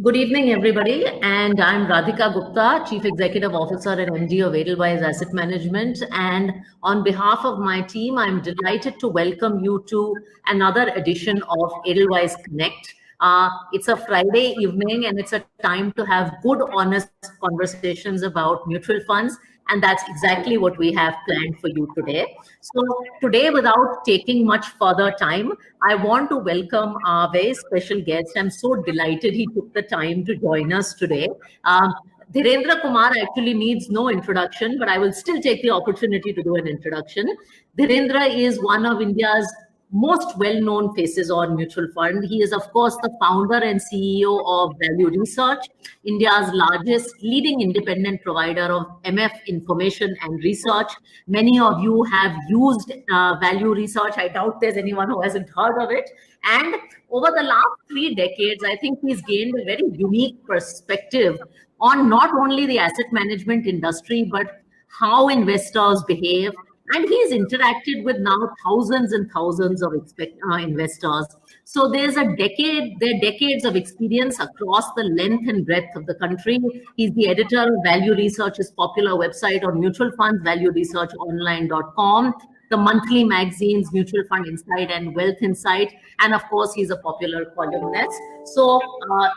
Good evening, everybody. And I'm Radhika Gupta, Chief Executive Officer and MD of Edelweiss Asset Management. And on behalf of my team, I'm delighted to welcome you to another edition of Edelweiss Connect. It's a Friday evening and it's a time to have good, honest conversations about mutual funds. And that's exactly what we have planned for you today. So today, without taking much further time, I want to welcome our very special guest. I'm so delighted he took the time to join us today. Dhirendra Kumar actually needs no introduction, but I will still take the opportunity to do an introduction. Dhirendra is one of India's most well-known faces on mutual fund. He is, of course, the founder and CEO of Value Research, India's largest leading independent provider of MF information and research. Many of you have used Value Research. I doubt there's anyone who hasn't heard of it. And over the last 3 decades, I think he's gained a very unique perspective on not only the asset management industry, but how investors behave. And he's interacted with now thousands and thousands of investors. So there are decades of experience across the length and breadth of the country. He's the editor of Value Research's popular website on mutual funds, valueresearchonline.com, the monthly magazines Mutual Fund Insight and Wealth Insight, and of course, he's a popular columnist. So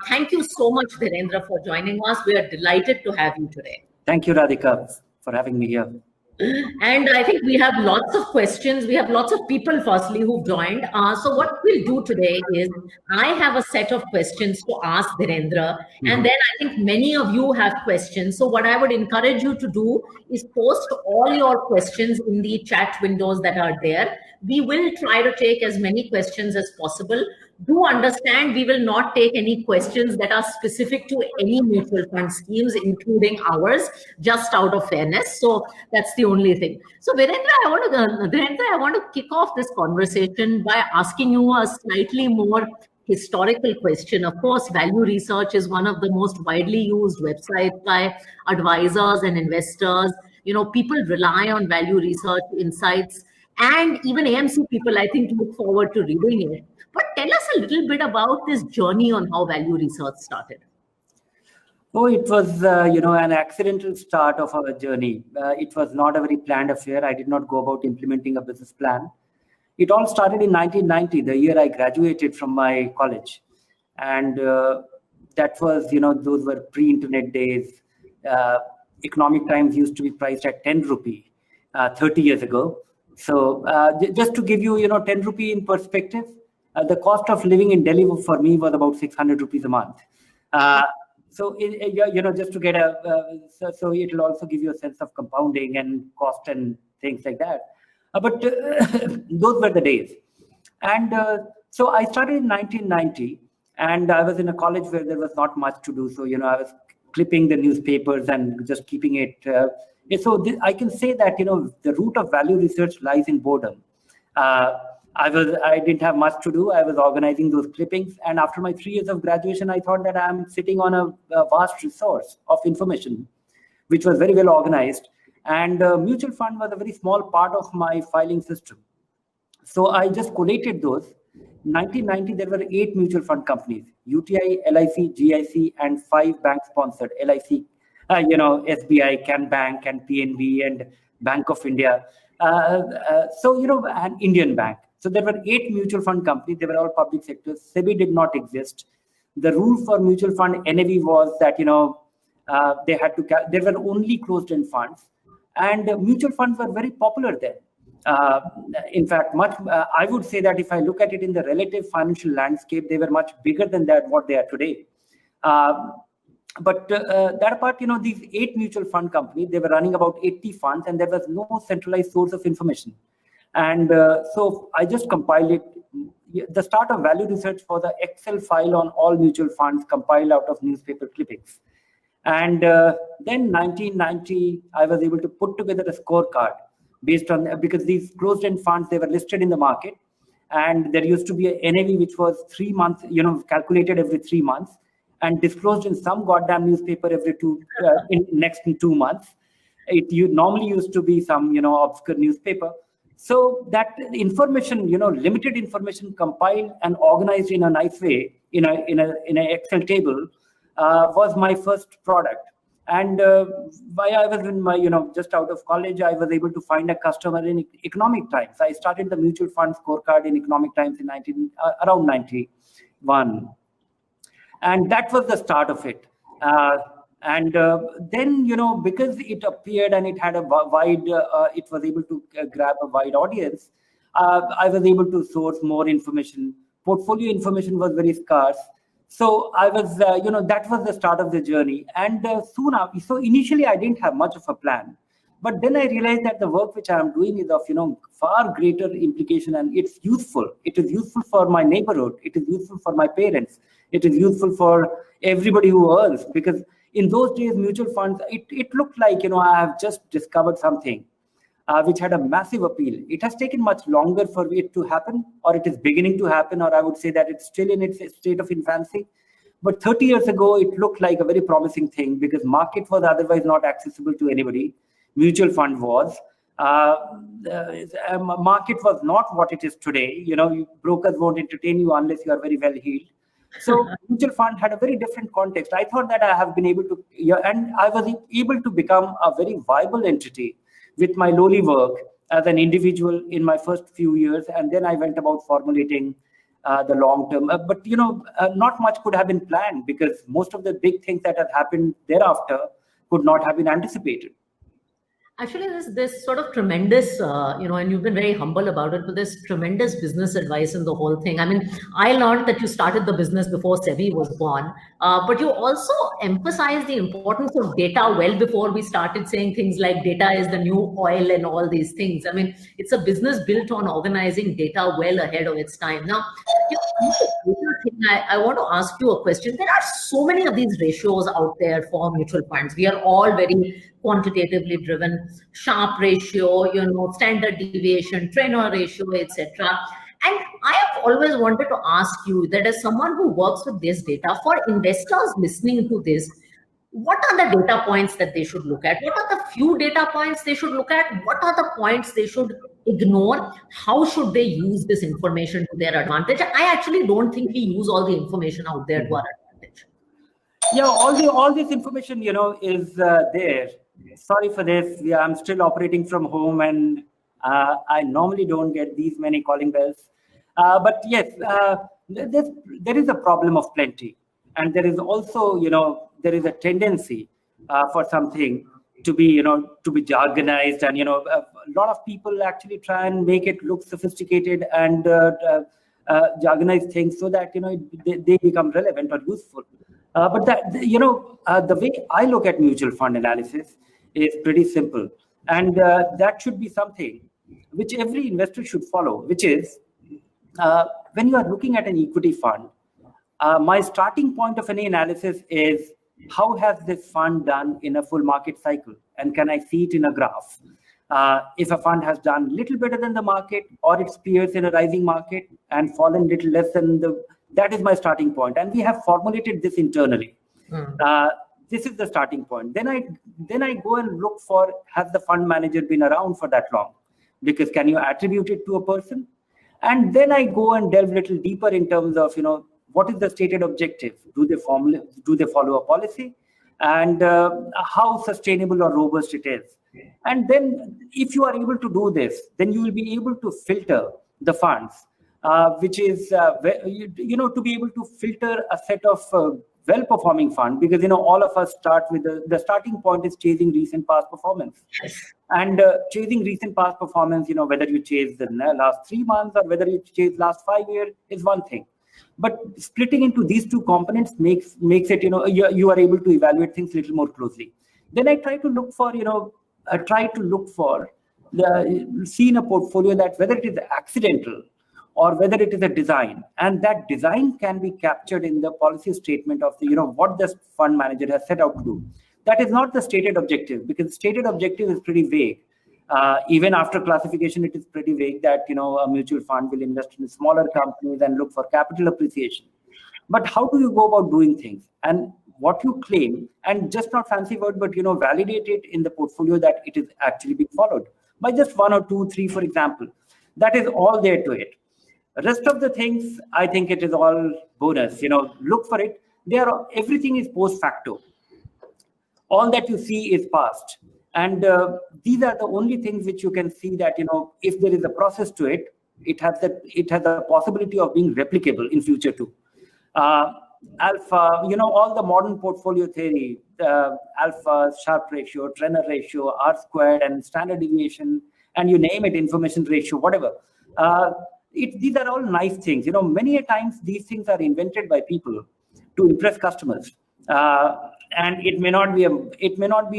thank you so much, Dhirendra, for joining us. We are delighted to have you today. Thank you, Radhika, for having me here. And I think we have lots of questions. We have lots of people, firstly, who've joined. So what we'll do today is I have a set of questions to ask Dhirendra. And then I think many of you have questions. So what I would encourage you to do is post all your questions in the chat windows that are there. We will try to take as many questions as possible. Do understand we will not take any questions that are specific to any mutual fund schemes, including ours, just out of fairness. So that's the only thing. So Dhirendra, I want to kick off this conversation by asking you a slightly more historical question. Of course, Value Research is one of the most widely used websites by advisors and investors. You know, people rely on Value Research insights, and even AMC people, I think, look forward to reading it. But tell us a little bit about this journey on how Value Research started. Oh, it was, an accidental start of our journey. It was not a very planned affair. I did not go about implementing a business plan. It all started in 1990, the year I graduated from my college. And that was, those were pre-internet days. Economic Times used to be priced at 10 rupee 30 years ago. So just to give you, 10 rupee in perspective, the cost of living in Delhi for me was about 600 rupees a month. So, just to get so it'll also give you a sense of compounding and cost and things like that. But those were the days. And so I started in 1990, and I was in a college where there was not much to do. So, I was clipping the newspapers and just keeping it. I can say that, the root of Value Research lies in boredom. I didn't have much to do. I was organizing those clippings. And after my 3 years of graduation, I thought that I'm sitting on a vast resource of information, which was very well organized. And mutual fund was a very small part of my filing system. So I just collated those. In 1990, there were 8 mutual fund companies: UTI, LIC, GIC, and 5 bank-sponsored: LIC, SBI, Can Bank, and PNB, and Bank of India. An Indian Bank. So there were 8 mutual fund companies. They were all public sectors. SEBI did not exist. The rule for mutual fund NAV was that, there were only closed-end funds. And mutual funds were very popular then. In fact, I would say that if I look at it in the relative financial landscape, they were much bigger than what they are today. But that apart, these 8 mutual fund companies, they were running about 80 funds, and there was no centralized source of information. And so I just compiled it. The start of Value Research was an Excel file on all mutual funds compiled out of newspaper clippings. And then 1990, I was able to put together a scorecard based on, because these closed-end funds, they were listed in the market. And there used to be a NAV, which was 3 months, calculated every 3 months, and disclosed in some goddamn newspaper every next 2 months. It normally used to be some, obscure newspaper. So that information, limited information compiled and organized in a nice way in an Excel table was my first product. And while I was in my, just out of college, I was able to find a customer in Economic Times. I started the mutual fund scorecard in Economic Times in around 91. And that was the start of it. And then, because it appeared and it had a wide, it was able to grab a wide audience, I was able to source more information. Portfolio information was very scarce. So I was, that was the start of the journey. And soon after, so initially I didn't have much of a plan. But then I realized that the work which I am doing is of, far greater implication, and it's useful. It is useful for my neighborhood. It is useful for my parents. It is useful for everybody who earns, because in those days, mutual funds, it looked like, I have just discovered something which had a massive appeal. It has taken much longer for it to happen, or it is beginning to happen, or I would say that it's still in its state of infancy. But 30 years ago, it looked like a very promising thing, because market was otherwise not accessible to anybody. Mutual fund was. Market was not what it is today. Brokers won't entertain you unless you are very well heeled. So mutual fund had a very different context. I thought that I have been able to, and I was able to become a very viable entity with my lowly work as an individual in my first few years. And then I went about formulating the long term. But, not much could have been planned, because most of the big things that have happened thereafter could not have been anticipated. Actually, this sort of tremendous, and you've been very humble about it, but there's tremendous business advice in the whole thing. I mean, I learned that you started the business before SEBI was born, but you also emphasized the importance of data well before we started saying things like data is the new oil and all these things. I mean, it's a business built on organizing data well ahead of its time. Now, I want to ask you a question. There are so many of these ratios out there for mutual funds. We are all very quantitatively driven, Sharpe ratio, standard deviation, Treynor ratio, etc. And I have always wanted to ask you that, as someone who works with this data, for investors listening to this, what are the data points that they should look at? What are the few data points they should look at? What are the points they should ignore? How should they use this information to their advantage? I actually don't think we use all the information out there to our advantage. Yeah, all this information, is there. Sorry for this. Yeah, I'm still operating from home, and I normally don't get these many calling bells. But yes, there is a problem of plenty, and there is also, there is a tendency for something to be, to be jargonized, and a lot of people actually try and make it look sophisticated and jargonize things so that they become relevant or useful. But that the way I look at mutual fund analysis is pretty simple, and that should be something which every investor should follow, which is when you are looking at an equity fund, my starting point of any analysis is, how has this fund done in a full market cycle, and can I see it in a graph? If a fund has done a little better than the market, or its peers in a rising market and fallen little less than that is my starting point, and we have formulated this internally. This is the starting point. Then I go and look for, has the fund manager been around for that long? Because can you attribute it to a person? And then I go and delve a little deeper in terms of, what is the stated objective? Do they follow a policy? And how sustainable or robust it is? And then if you are able to do this, then you will be able to filter the funds, which is, to be able to filter a set of well-performing fund, because all of us start with the starting point is chasing recent past performance. And chasing recent past performance, whether you chase the last 3 months or whether you chase last 5 years is one thing. But splitting into these two components makes it, you are able to evaluate things a little more closely. Then I try to look for, see in a portfolio that whether it is accidental or whether it is a design, and that design can be captured in the policy statement of the, what the fund manager has set out to do. That is not the stated objective, because stated objective is pretty vague. Even after classification, it is pretty vague that, a mutual fund will invest in smaller companies and look for capital appreciation. But how do you go about doing things? And what you claim, and just not fancy word, but, validate it in the portfolio that it is actually being followed by just 1 or 2, 3, for example. That is all there to it. The rest of the things, I think it is all bonus. Look for it. everything is post facto. All that you see is past. And these are the only things which you can see that, if there is a process to it, it has the possibility of being replicable in future too. Alpha, all the modern portfolio theory, alpha, Sharpe ratio, Trenner ratio, R squared, and standard deviation, and you name it, information ratio, whatever. These are all nice things. Many a times these things are invented by people to impress customers, and it may not be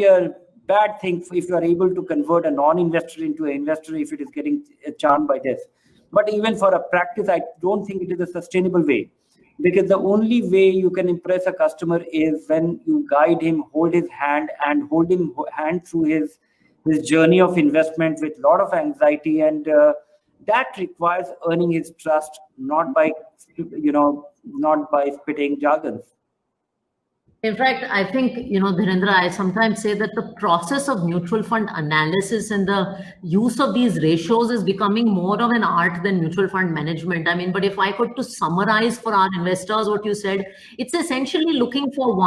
a bad thing if you are able to convert a non-investor into an investor if it is getting charmed by this. But even for a practice, I don't think it is a sustainable way, because the only way you can impress a customer is when you guide him, hold his hand, and hold him hand through his journey of investment with a lot of anxiety, and that requires earning his trust, not by spitting jargons. In fact, I think, Dhirendra, I sometimes say that the process of mutual fund analysis and the use of these ratios is becoming more of an art than mutual fund management. I mean, but if I could to summarize for our investors what you said, it's essentially looking for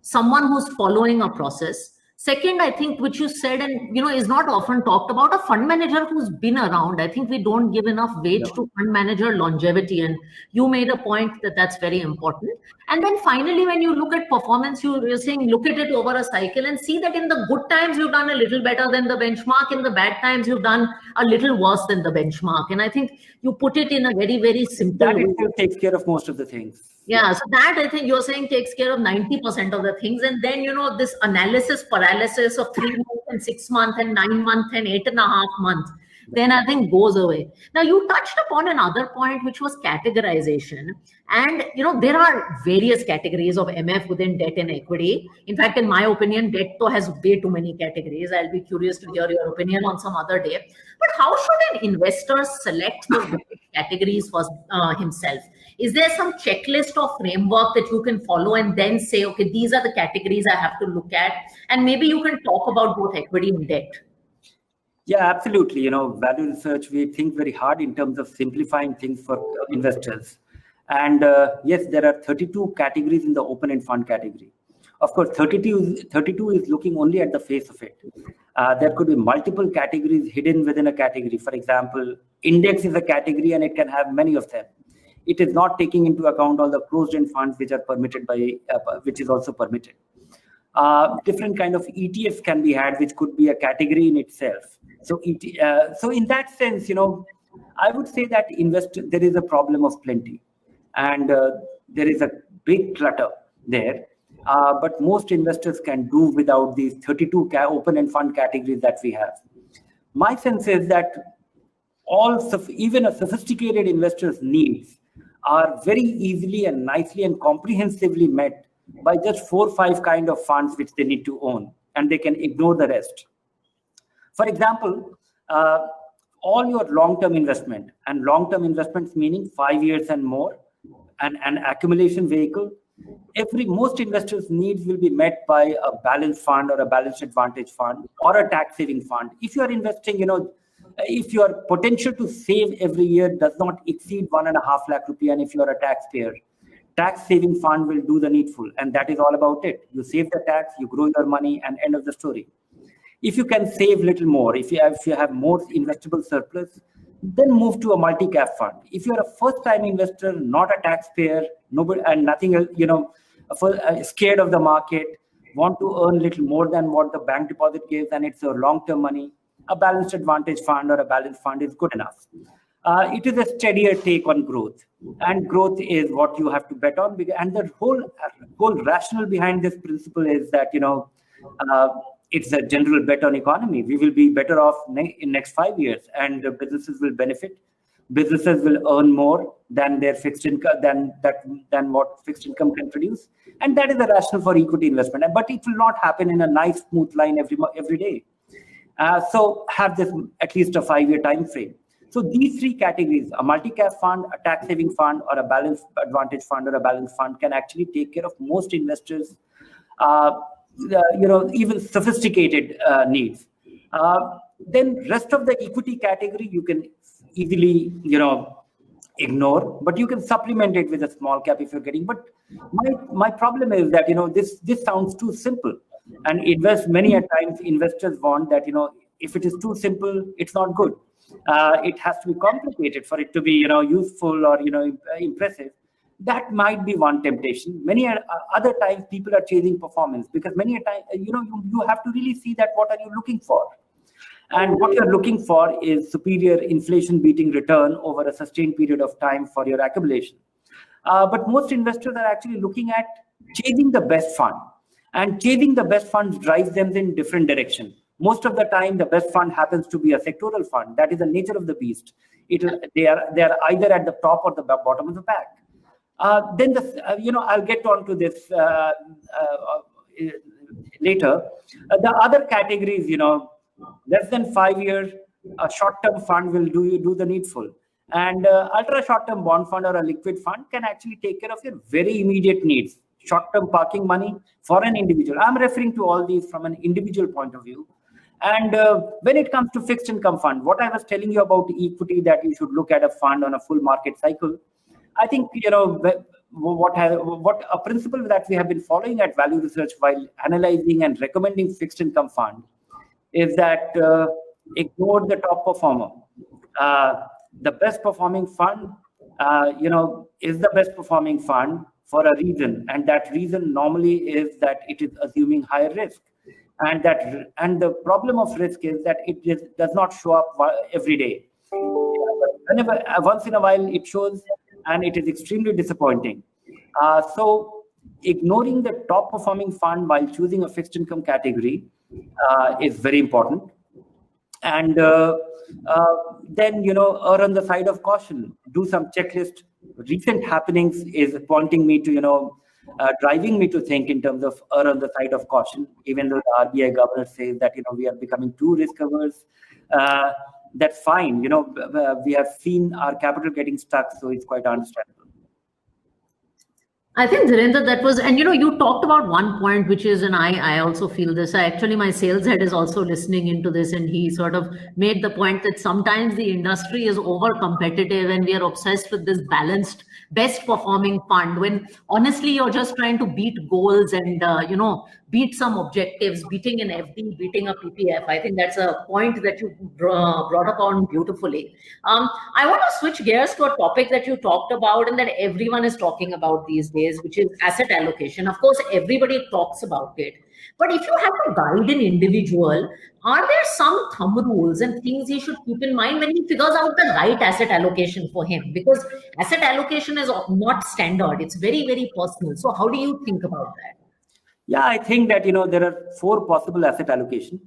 someone who's following a process. Second, I think, which you said and, is not often talked about, a fund manager who's been around. I think we don't give enough weight to fund manager longevity. And you made a point that that's very important. And then finally, when you look at performance, you're saying, look at it over a cycle and see that in the good times, you've done a little better than the benchmark. In the bad times, you've done a little worse than the benchmark. And I think you put it in a very, very simple way. That itself takes care of most of the things. Yeah, so that I think you're saying takes care of 90% of the things. And then, this analysis paralysis of 3 months and 6 months and 9 months and 8.5 months, then I think goes away. Now, you touched upon another point, which was categorization. And, there are various categories of MF within debt and equity. In fact, in my opinion, debt has way too many categories. I'll be curious to hear your opinion on some other day. But how should an investor select the right categories for himself? Is there some checklist or framework that you can follow and then say, okay, these are the categories I have to look at? And maybe you can talk about both equity and debt. Yeah, absolutely. Value research, we think very hard in terms of simplifying things for investors. And yes, there are 32 categories in the open-end fund category. Of course, 32 is looking only at the face of it. There could be multiple categories hidden within a category. For example, index is a category and it can have many of them. It is not taking into account all the closed-end funds which are permitted which is also permitted. Different kind of ETFs can be had, which could be a category in itself. So in that sense, I would say that there is a problem of plenty, and there is a big clutter there. But most investors can do without these 32 open-end fund categories that we have. My sense is that even a sophisticated investor's needs are very easily and nicely and comprehensively met by just 4 or 5 kind of funds which they need to own, and they can ignore the rest. For example, all your long-term investment, and long-term investments meaning 5 years and more, and an accumulation vehicle, most investors' needs will be met by a balanced fund or a balanced advantage fund or a tax-saving fund. If you are investing, if your potential to save every year does not exceed 1.5 lakh rupee, and if you are a taxpayer, tax-saving fund will do the needful, and that is all about it. You save the tax, you grow your money, and end of the story. If you can save little more, if you have more investable surplus, then move to a multi-cap fund. If you're a first-time investor, not a taxpayer, and nothing else, scared of the market, want to earn little more than what the bank deposit gives, and it's your long-term money, a balanced advantage fund or a balanced fund is good enough. It is a steadier take on growth, and growth is what you have to bet on. And the whole rationale behind this principle is that it's a general bet on economy. We will be better off in next 5 years, and businesses will benefit. Businesses will earn more than their fixed income than what fixed income can produce, and that is the rationale for equity investment. But it will not happen in a nice smooth line every day. So have this at least a 5-year time frame. So these 3 categories, a multi-cap fund, a tax-saving fund, or a balanced advantage fund or a balanced fund, can actually take care of most investors' even sophisticated needs. Then rest of the equity category, you can easily ignore, but you can supplement it with a small cap if you're getting. But my problem is that, this sounds too simple, and many a times investors want that, if it is too simple, it's not good. It has to be complicated for it to be, useful or, impressive. That might be one temptation. Many other times people are chasing performance, because many a time, you have to really see that what are you looking for. And what you're looking for is superior inflation-beating return over a sustained period of time for your accumulation. But most investors are actually looking at chasing the best fund. And chasing the best funds drives them in different direction. Most of the time, the best fund happens to be a sectoral fund. That is the nature of the beast. They are either at the top or the bottom of the pack. Then I'll get on to this later. The other categories, less than 5 years, a short-term fund will do the needful. And ultra short-term bond fund or a liquid fund can actually take care of your very immediate needs. Short-term parking money for an individual. I'm referring to all these from an individual point of view. And when it comes to fixed income fund, what I was telling you about equity, that you should look at a fund on a full market cycle. I think, what a principle that we have been following at Value Research while analyzing and recommending fixed income fund is that ignore the top performer. The best performing fund, is the best performing fund for a reason, and that reason normally is that it is assuming higher risk, and the problem of risk is that it does not show up every day. Whenever, once in a while, it shows, and it is extremely disappointing. So ignoring the top performing fund while choosing a fixed income category is very important. And then, err on the side of caution, do some checklist. Recent happenings is pointing me to, driving me to think in terms of err on the side of caution, even though the RBI governor says that, we are becoming too risk averse. That's fine. We have seen our capital getting stuck, so it's quite understandable. I think, Dhirendra, that was, and you talked about one point, which is, and I also feel this. My sales head is also listening into this, and he sort of made the point that sometimes the industry is over competitive and we are obsessed with this balanced, best performing fund, when honestly you're just trying to beat goals and, beat some objectives, beating an FD, beating a PPF. I think that's a point that you brought up on beautifully. I want to switch gears to a topic that you talked about and that everyone is talking about these days, which is asset allocation. Of course, everybody talks about it. But if you have to guide an individual, are there some thumb rules and things he should keep in mind when he figures out the right asset allocation for him? Because asset allocation is not standard. It's very, very personal. So how do you think about that? Yeah, I think that, there are 4 possible asset allocation,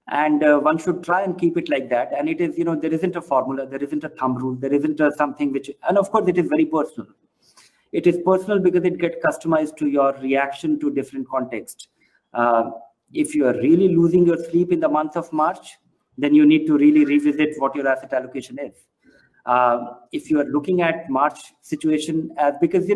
and one should try and keep it like that. And it is, there isn't a formula, there isn't a thumb rule, there isn't something which, and of course it is very personal. It is personal because it gets customized to your reaction to different context. If you are really losing your sleep in the month of March, then you need to really revisit what your asset allocation is. If you are looking at March situation as, because,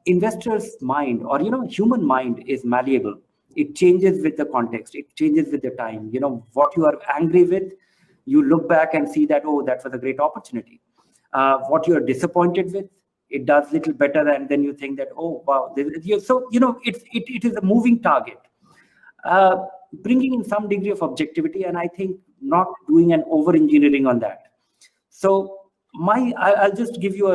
investors' mind, or, human mind is malleable. It changes with the context. It changes with the time. What you are angry with, you look back and see that, oh, that was a great opportunity. What you are disappointed with, it does little better, and then you think that, oh, wow. So, it is a moving target. Bringing in some degree of objectivity, and I think not doing an over-engineering on that. So I'll just give you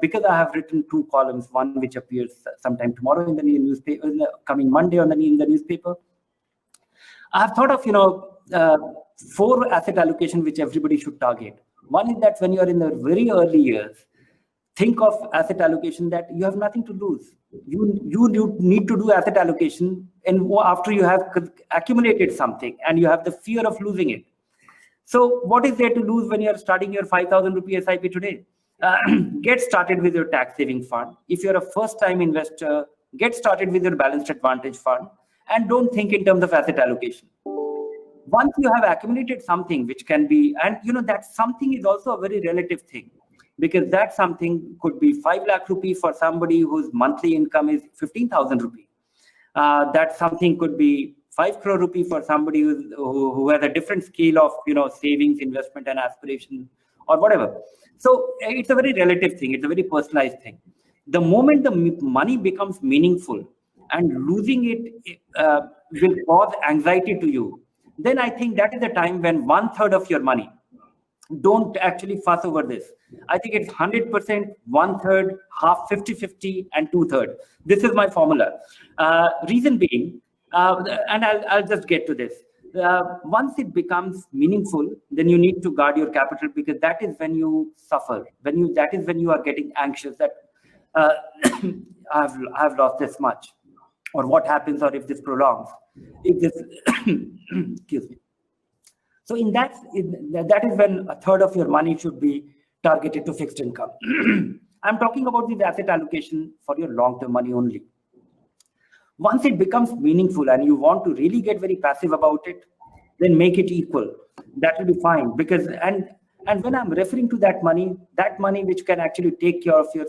because I have written 2 columns, one which appears sometime tomorrow in the newspaper, coming Monday in the newspaper. I've thought of, 4 asset allocation which everybody should target. One is that when you're in the very early years, think of asset allocation that you have nothing to lose. You need to do asset allocation, and after you have accumulated something and you have the fear of losing it. So what is there to lose when you're starting your 5,000 rupee SIP today? Get started with your tax saving fund. If you're a first time investor, get started with your balanced advantage fund, and don't think in terms of asset allocation. Once you have accumulated something, which can be, and that something is also a very relative thing, because that something could be 5 lakh rupee for somebody whose monthly income is 15,000 rupee. That something could be 5 crore rupee for somebody who has a different scale of savings, investment, and aspiration or whatever. So it's a very relative thing. It's a very personalized thing. The moment the money becomes meaningful and losing it will cause anxiety to you, then I think that is the time when 1/3 of your money, don't actually fuss over this. I think it's 100%, 1/3, half, 50-50, and 2/3. This is my formula. Reason being, and I'll just get to this. Once it becomes meaningful, then you need to guard your capital, because that is when you suffer. That is when you are getting anxious that I've lost this much, or what happens, or if this prolongs, if this excuse me. So that is when 1/3 of your money should be targeted to fixed income. I'm talking about the asset allocation for your long-term money only. Once it becomes meaningful and you want to really get very passive about it, then make it equal. That will be fine, because and when I'm referring to that money which can actually take care of your,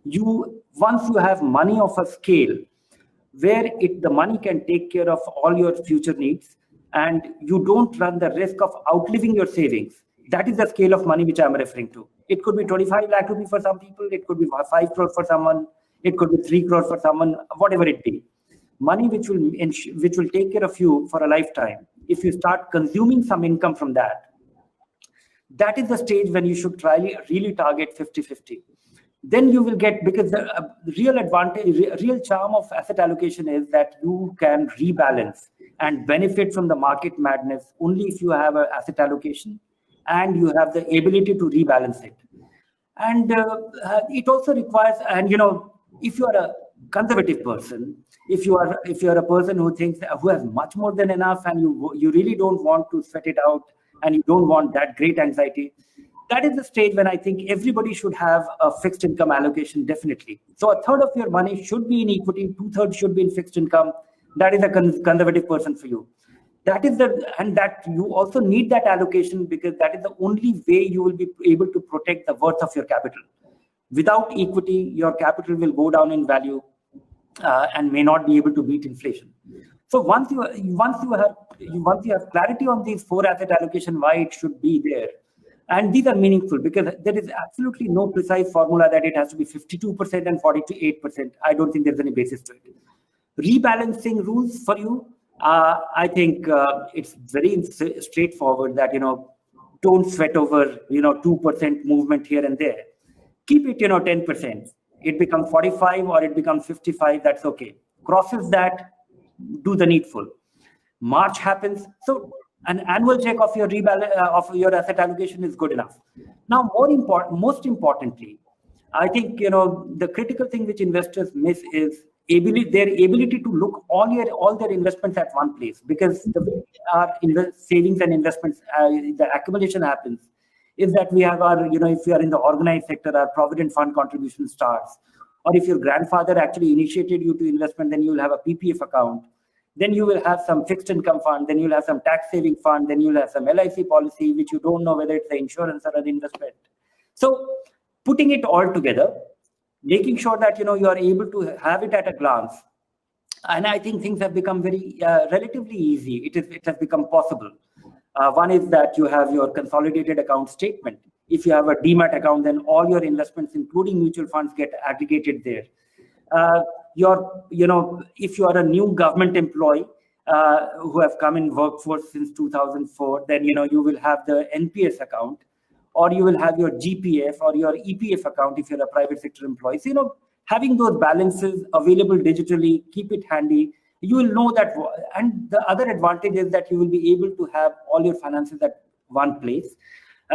you once you have money of a scale where the money can take care of all your future needs, and you don't run the risk of outliving your savings. That is the scale of money which I'm referring to. It could be 25 lakh rupees for some people. It could be 5 crore for someone. It could be 3 crore for someone, whatever it be. Money which will take care of you for a lifetime. If you start consuming some income from that, that is the stage when you should really target 50-50. Then you will get, because the real advantage, real charm of asset allocation is that you can rebalance and benefit from the market madness only if you have an asset allocation and you have the ability to rebalance it. And it also requires, and if you are a conservative person, if you are a person who has much more than enough, and you really don't want to sweat it out, and you don't want that great anxiety, that is the stage when I think everybody should have a fixed income allocation, definitely. So 1/3 of your money should be in equity, 2/3 should be in fixed income. That is a conservative person for you. That you also need that allocation, because that is the only way you will be able to protect the worth of your capital. Without equity, your capital will go down in value and may not be able to beat inflation. So once you have clarity on these 4 asset allocation, why it should be there, and these are meaningful, because there is absolutely no precise formula that it has to be 52% and 48%. I don't think there's any basis to it. Rebalancing rules for you, I think it's very straightforward that, don't sweat over, 2% movement here and there. Keep it, 10%. It becomes 45 or it becomes 55, that's okay. Crosses that, do the needful. March happens, so an annual check of your asset allocation is good enough. Now, most importantly, I think the critical thing which investors miss is their ability to look all their investments at one place, because the way our savings and investments, the accumulation happens, is that we have our, if we are in the organized sector, our provident fund contribution starts, or if your grandfather actually initiated you to investment, then you will have a PPF account. Then you will have some fixed income fund, then you'll have some tax saving fund, then you'll have some LIC policy, which you don't know whether it's an insurance or an investment. So putting it all together, making sure that you are able to have it at a glance. And I think things have become very relatively easy. It has become possible. One is that you have your consolidated account statement. If you have a Demat account, then all your investments, including mutual funds, get aggregated there. If you are a new government employee who have come in workforce since 2004, then you will have the NPS account, or you will have your GPF or your EPF account if you're a private sector employee. So, having those balances available digitally, keep it handy. You will know that, and the other advantage is that you will be able to have all your finances at one place.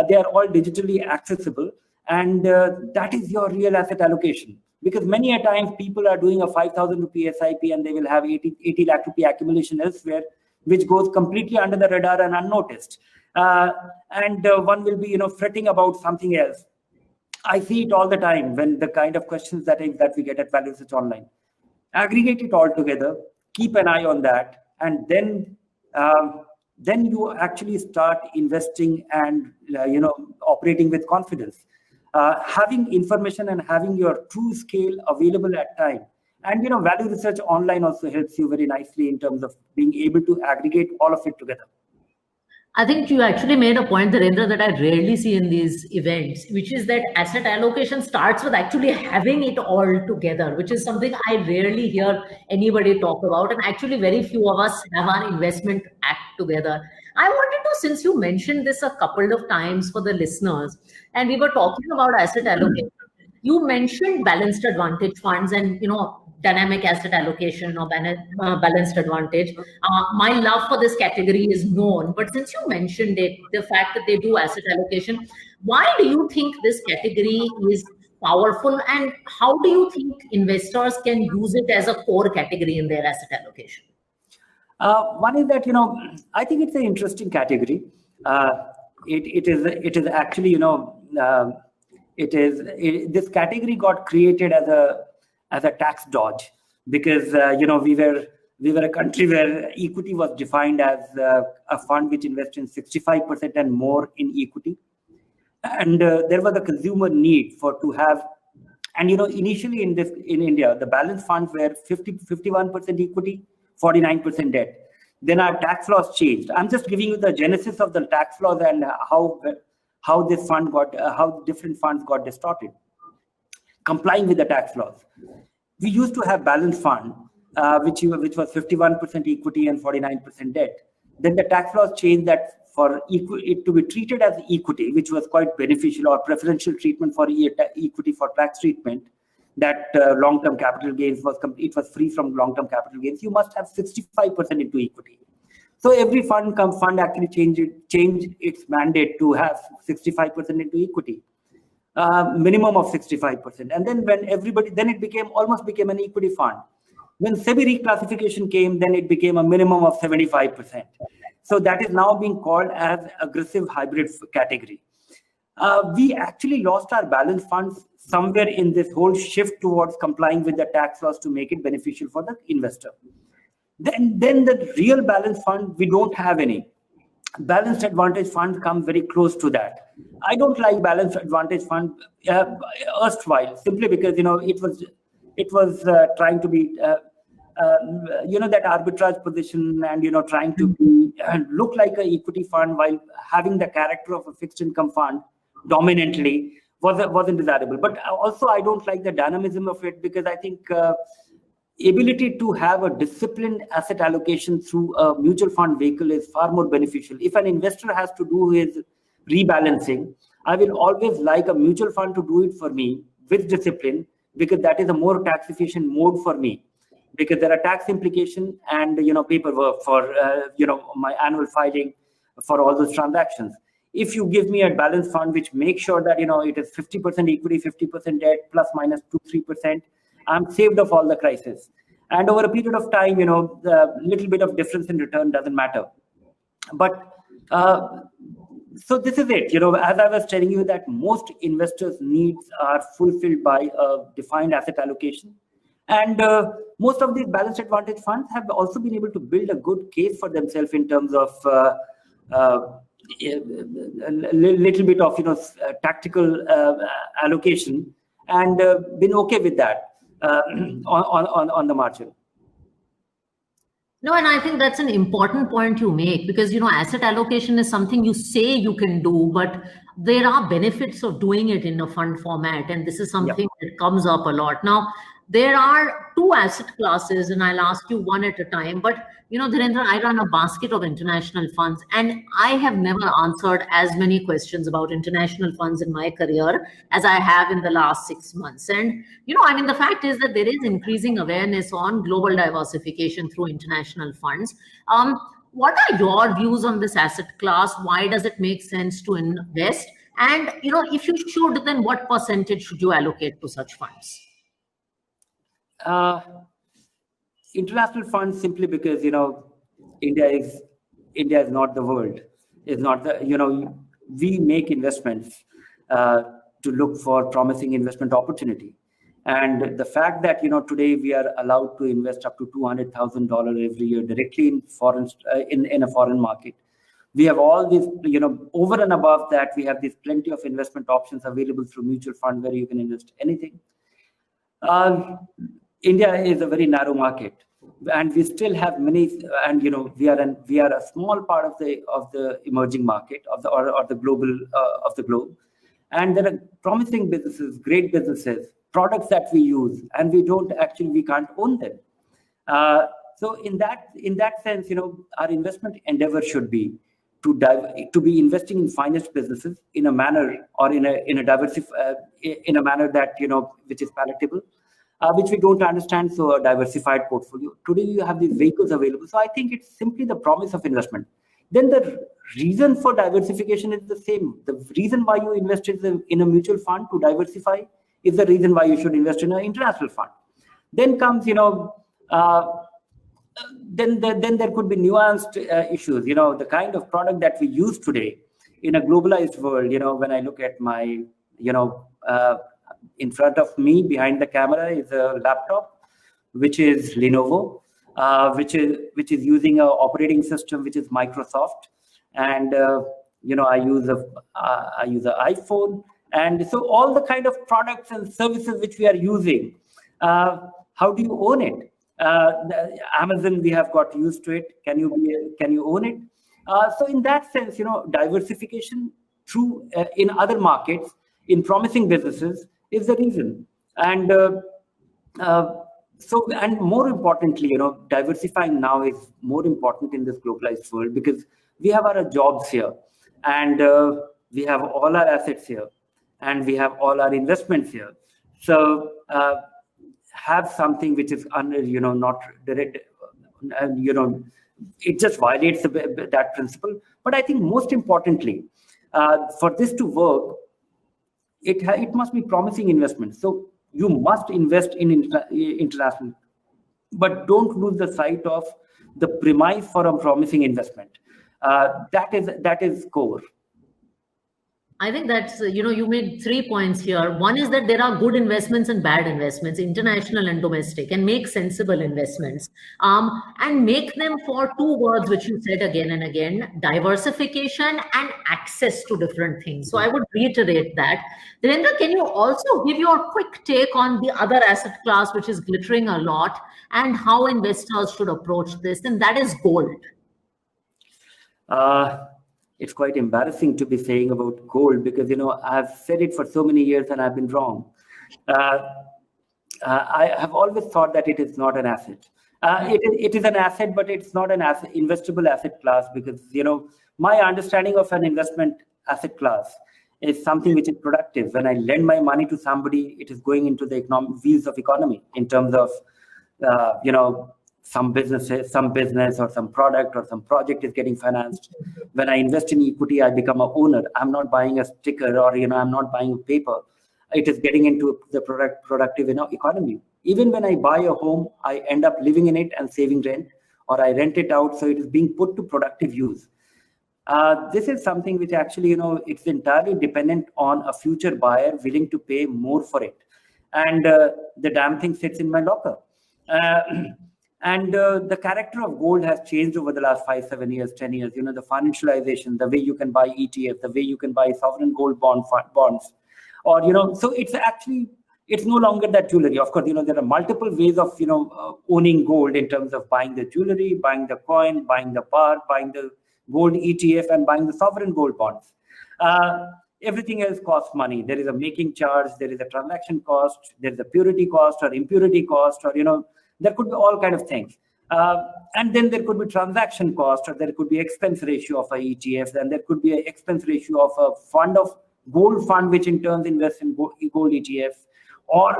They are all digitally accessible, and that is your real asset allocation. Because many a times people are doing a 5,000 rupee SIP and they will have 80 lakh rupee accumulation elsewhere, which goes completely under the radar and unnoticed. And one will be, fretting about something else. I see it all the time when the kind of questions that we get at Value Research Online. Aggregate it all together, keep an eye on that, and then you actually start investing and operating with confidence. Having information and having your true scale available at time. And Value Research Online also helps you very nicely in terms of being able to aggregate all of it together. I think you actually made a point, Narendra, that I rarely see in these events, which is that asset allocation starts with actually having it all together, which is something I rarely hear anybody talk about. And actually, very few of us have our investment act together. I wanted to, since you mentioned this a couple of times for the listeners, and we were talking about asset allocation, you mentioned balanced advantage funds and dynamic asset allocation or balanced advantage. My love for this category is known, but since you mentioned it, the fact that they do asset allocation, why do you think this category is powerful, and how do you think investors can use it as a core category in their asset allocation? One is that, I think it's an interesting category. It is actually, this category got created as a tax dodge because, we were a country where equity was defined as a fund which invests in 65% and more in equity. And there was a consumer need to have, and initially in India, the balanced funds were 51% equity, 49% debt. Then our tax laws changed. I'm just giving you the genesis of the tax laws and how this fund how different funds got distorted, complying with the tax laws. We used to have balanced fund, which was 51% equity and 49% debt. Then the tax laws changed that for it to be treated as equity, which was quite beneficial, or preferential treatment for equity for tax treatment, that long-term capital gains it was free from long-term capital gains. You must have 65% into equity. So every fund actually changed its mandate to have 65% into equity, minimum of 65%. And then then it almost became an equity fund. When SEBI reclassification came, then it became a minimum of 75%. So that is now being called as aggressive hybrid category. We actually lost our balanced funds somewhere in this whole shift towards complying with the tax laws to make it beneficial for the investor. Then the real balanced fund, we don't have any. Balanced advantage funds come very close to that. I don't like balanced advantage fund erstwhile, simply because it was trying to be that arbitrage position, and trying to look like an equity fund while having the character of a fixed income fund dominantly wasn't desirable. But also I don't like the dynamism of it, because I think ability to have a disciplined asset allocation through a mutual fund vehicle is far more beneficial. If an investor has to do his rebalancing, I will always like a mutual fund to do it for me with discipline, because that is a more tax efficient mode for me, because there are tax implications and paperwork for my annual filing for all those transactions. If you give me a balanced fund which makes sure that it is 50% equity, 50% debt, plus minus 2-3%, I'm saved of all the crisis. And over a period of time, the little bit of difference in return doesn't matter. But so this is it. As I was telling you, that most investors' needs are fulfilled by a defined asset allocation. And most of these balanced advantage funds have also been able to build a good case for themselves in terms of a little bit of tactical allocation, and been okay with that on the margin. No, and I think that's an important point you make, because asset allocation is something you say you can do, but there are benefits of doing it in a fund format, and this is something that comes up a lot. Now, there are two asset classes, and I'll ask you one at a time. But Dhirendra, I run a basket of international funds, and I have never answered as many questions about international funds in my career as I have in the last 6 months. And the fact is that there is increasing awareness on global diversification through international funds. What are your views on this asset class? Why does it make sense to invest? And if you should, then what percentage should you allocate to such funds? International funds, simply because India is not the world, is not the we make investments to look for promising investment opportunity, and the fact that today we are allowed to invest up to $200,000 every year directly in in a foreign market. We have all these over and above that, we have this plenty of investment options available through mutual fund where you can invest anything. India is a very narrow market. and we still have many, and we are a small part of the emerging market or the global of the globe, and there are promising businesses, great businesses, products that we use, and we can't own them. So in that sense, our investment endeavor should be to be investing in finest businesses in a manner, or in a manner that which is palatable, which we don't understand. So a diversified portfolio. Today you have these vehicles available. So I think it's simply the promise of investment. Then the reason for diversification is the same. The reason why you invest in a mutual fund to diversify is the reason why you should invest in an international fund. Then comes, then there could be nuanced issues. The kind of product that we use today in a globalized world. When I look at my, in front of me behind the camera is a laptop, which is Lenovo, which is using an operating system which is Microsoft, and I use an iPhone, and so all the kind of products and services which we are using, how do you own it? Amazon, we have got used to it. Can you own it? So in that sense, diversification through in other markets, in promising businesses, is the reason. And and more importantly, diversifying now is more important in this globalized world, because we have our jobs here, and we have all our assets here, and we have all our investments here. So have something which is not direct, and it just violates that principle. But I think most importantly, for this to work, it must be promising investment. So you must invest in international, but don't lose the sight of the premise for a promising investment. That is core. I think that's, you made 3 points here. One is that there are good investments and bad investments, international and domestic, and make sensible investments. And make them for 2 words, which you said again and again: diversification and access to different things. So I would reiterate that. Dhirendra, can you also give your quick take on the other asset class, which is glittering a lot, and how investors should approach this? And that is gold. It's quite embarrassing to be saying about gold, because I've said it for so many years and I've been wrong. I have always thought that it is not an asset. It is an asset, but it's not an investable asset class, because my understanding of an investment asset class is something which is productive. When I lend my money to somebody, it is going into the wheels of economy, in terms of some business or some product or some project is getting financed. When I invest in equity, I become an owner. I'm not buying a sticker, or I'm not buying a paper. It is getting into the productive economy. Even when I buy a home, I end up living in it and saving rent, or I rent it out, so it is being put to productive use. This is something which actually, it's entirely dependent on a future buyer willing to pay more for it. And the damn thing sits in my locker. And the character of gold has changed over the last 5, 7 years, 10 years. The financialization, the way you can buy ETF, the way you can buy sovereign gold bonds, or so it's no longer that jewelry. Of course, there are multiple ways of owning gold, in terms of buying the jewelry, buying the coin, buying the bar, buying the gold ETF, and buying the sovereign gold bonds. Everything else costs money. There is a making charge, there is a transaction cost, there is a purity cost or impurity cost, or there could be all kind of things. And then there could be transaction cost, or there could be expense ratio of a ETF, and there could be an expense ratio of a gold fund, which in turn invests in gold ETF, or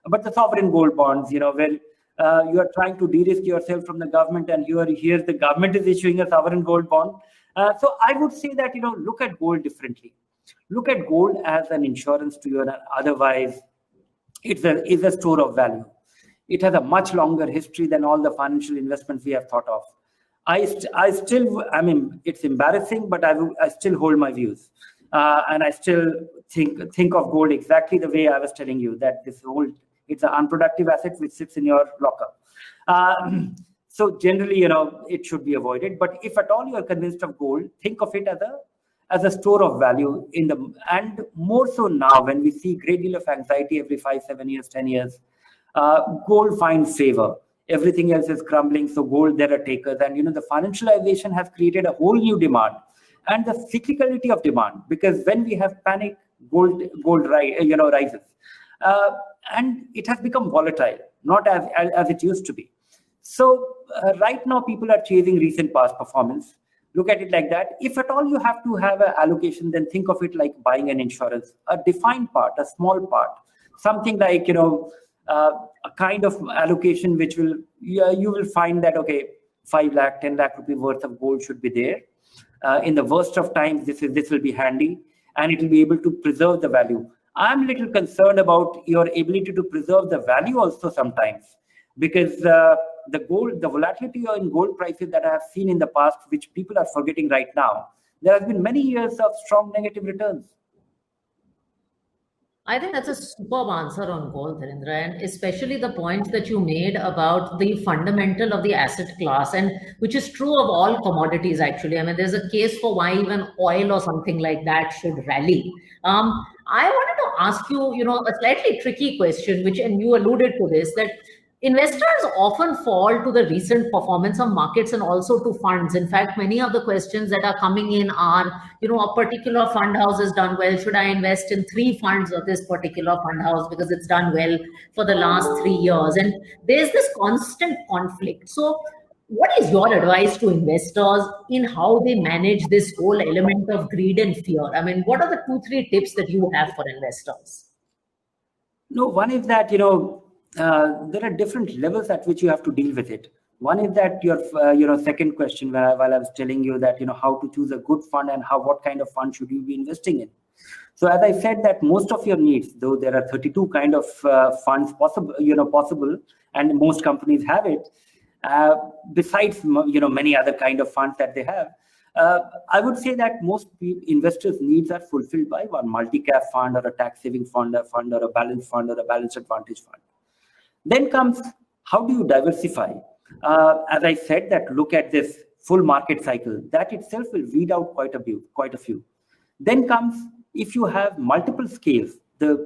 but the sovereign gold bonds, where you are trying to de-risk yourself from the government, and here the government is issuing a sovereign gold bond. So I would say that look at gold differently. Look at gold as an insurance to you, and otherwise it's a store of value. It has a much longer history than all the financial investments we have thought of. I mean, it's embarrassing, but I still hold my views. And I still think of gold exactly the way I was telling you, that it's an unproductive asset which sits in your locker. So generally, it should be avoided. But if at all you are convinced of gold, think of it as a store of value and more so now, when we see a great deal of anxiety every 5, 7 years, 10 years. Gold finds favor. everything else is crumbling. So gold, there are takers. And, the financialization has created a whole new demand and the cyclicality of demand, because when we have panic, gold rises. And it has become volatile, not as it used to be. So right now, people are chasing recent past performance. Look at it like that. If at all you have to have an allocation, then think of it like buying an insurance, a defined part, a small part, something like, a kind of allocation which will, you will find that, okay, 5 lakh, 10 lakh rupee worth of gold should be there. In the worst of times, this will be handy, and it will be able to preserve the value. I'm a little concerned about your ability to preserve the value also sometimes, because the volatility in gold prices that I have seen in the past, which people are forgetting right now, there has been many years of strong negative returns. I think that's a superb answer on gold, Dhirendra, and especially the point that you made about the fundamental of the asset class, and which is true of all commodities, actually. I mean, there's a case for why even oil or something like that should rally. I wanted to ask you, a slightly tricky question, and you alluded to this, that investors often fall to the recent performance of markets and also to funds. In fact, many of the questions that are coming in are, a particular fund house has done well. Should I invest in 3 funds of this particular fund house because it's done well for the last 3 years? And there's this constant conflict. So what is your advice to investors in how they manage this whole element of greed and fear? I mean, what are the 2-3 tips that you have for investors? No, one is that, there are different levels at which you have to deal with it. One is that your second question, while I was telling you that, how to choose a good fund and what kind of fund should you be investing in. So as I said, that most of your needs, though there are 32 kind of funds possible, and most companies have it, besides, many other kind of funds that they have. I would say that most investors' needs are fulfilled by one multi-cap fund or a tax-saving fund, or a balanced fund, or a balanced advantage fund. Then comes, how do you diversify? As I said, that look at this full market cycle. That itself will weed out quite a few. Then comes, if you have multiple scales, the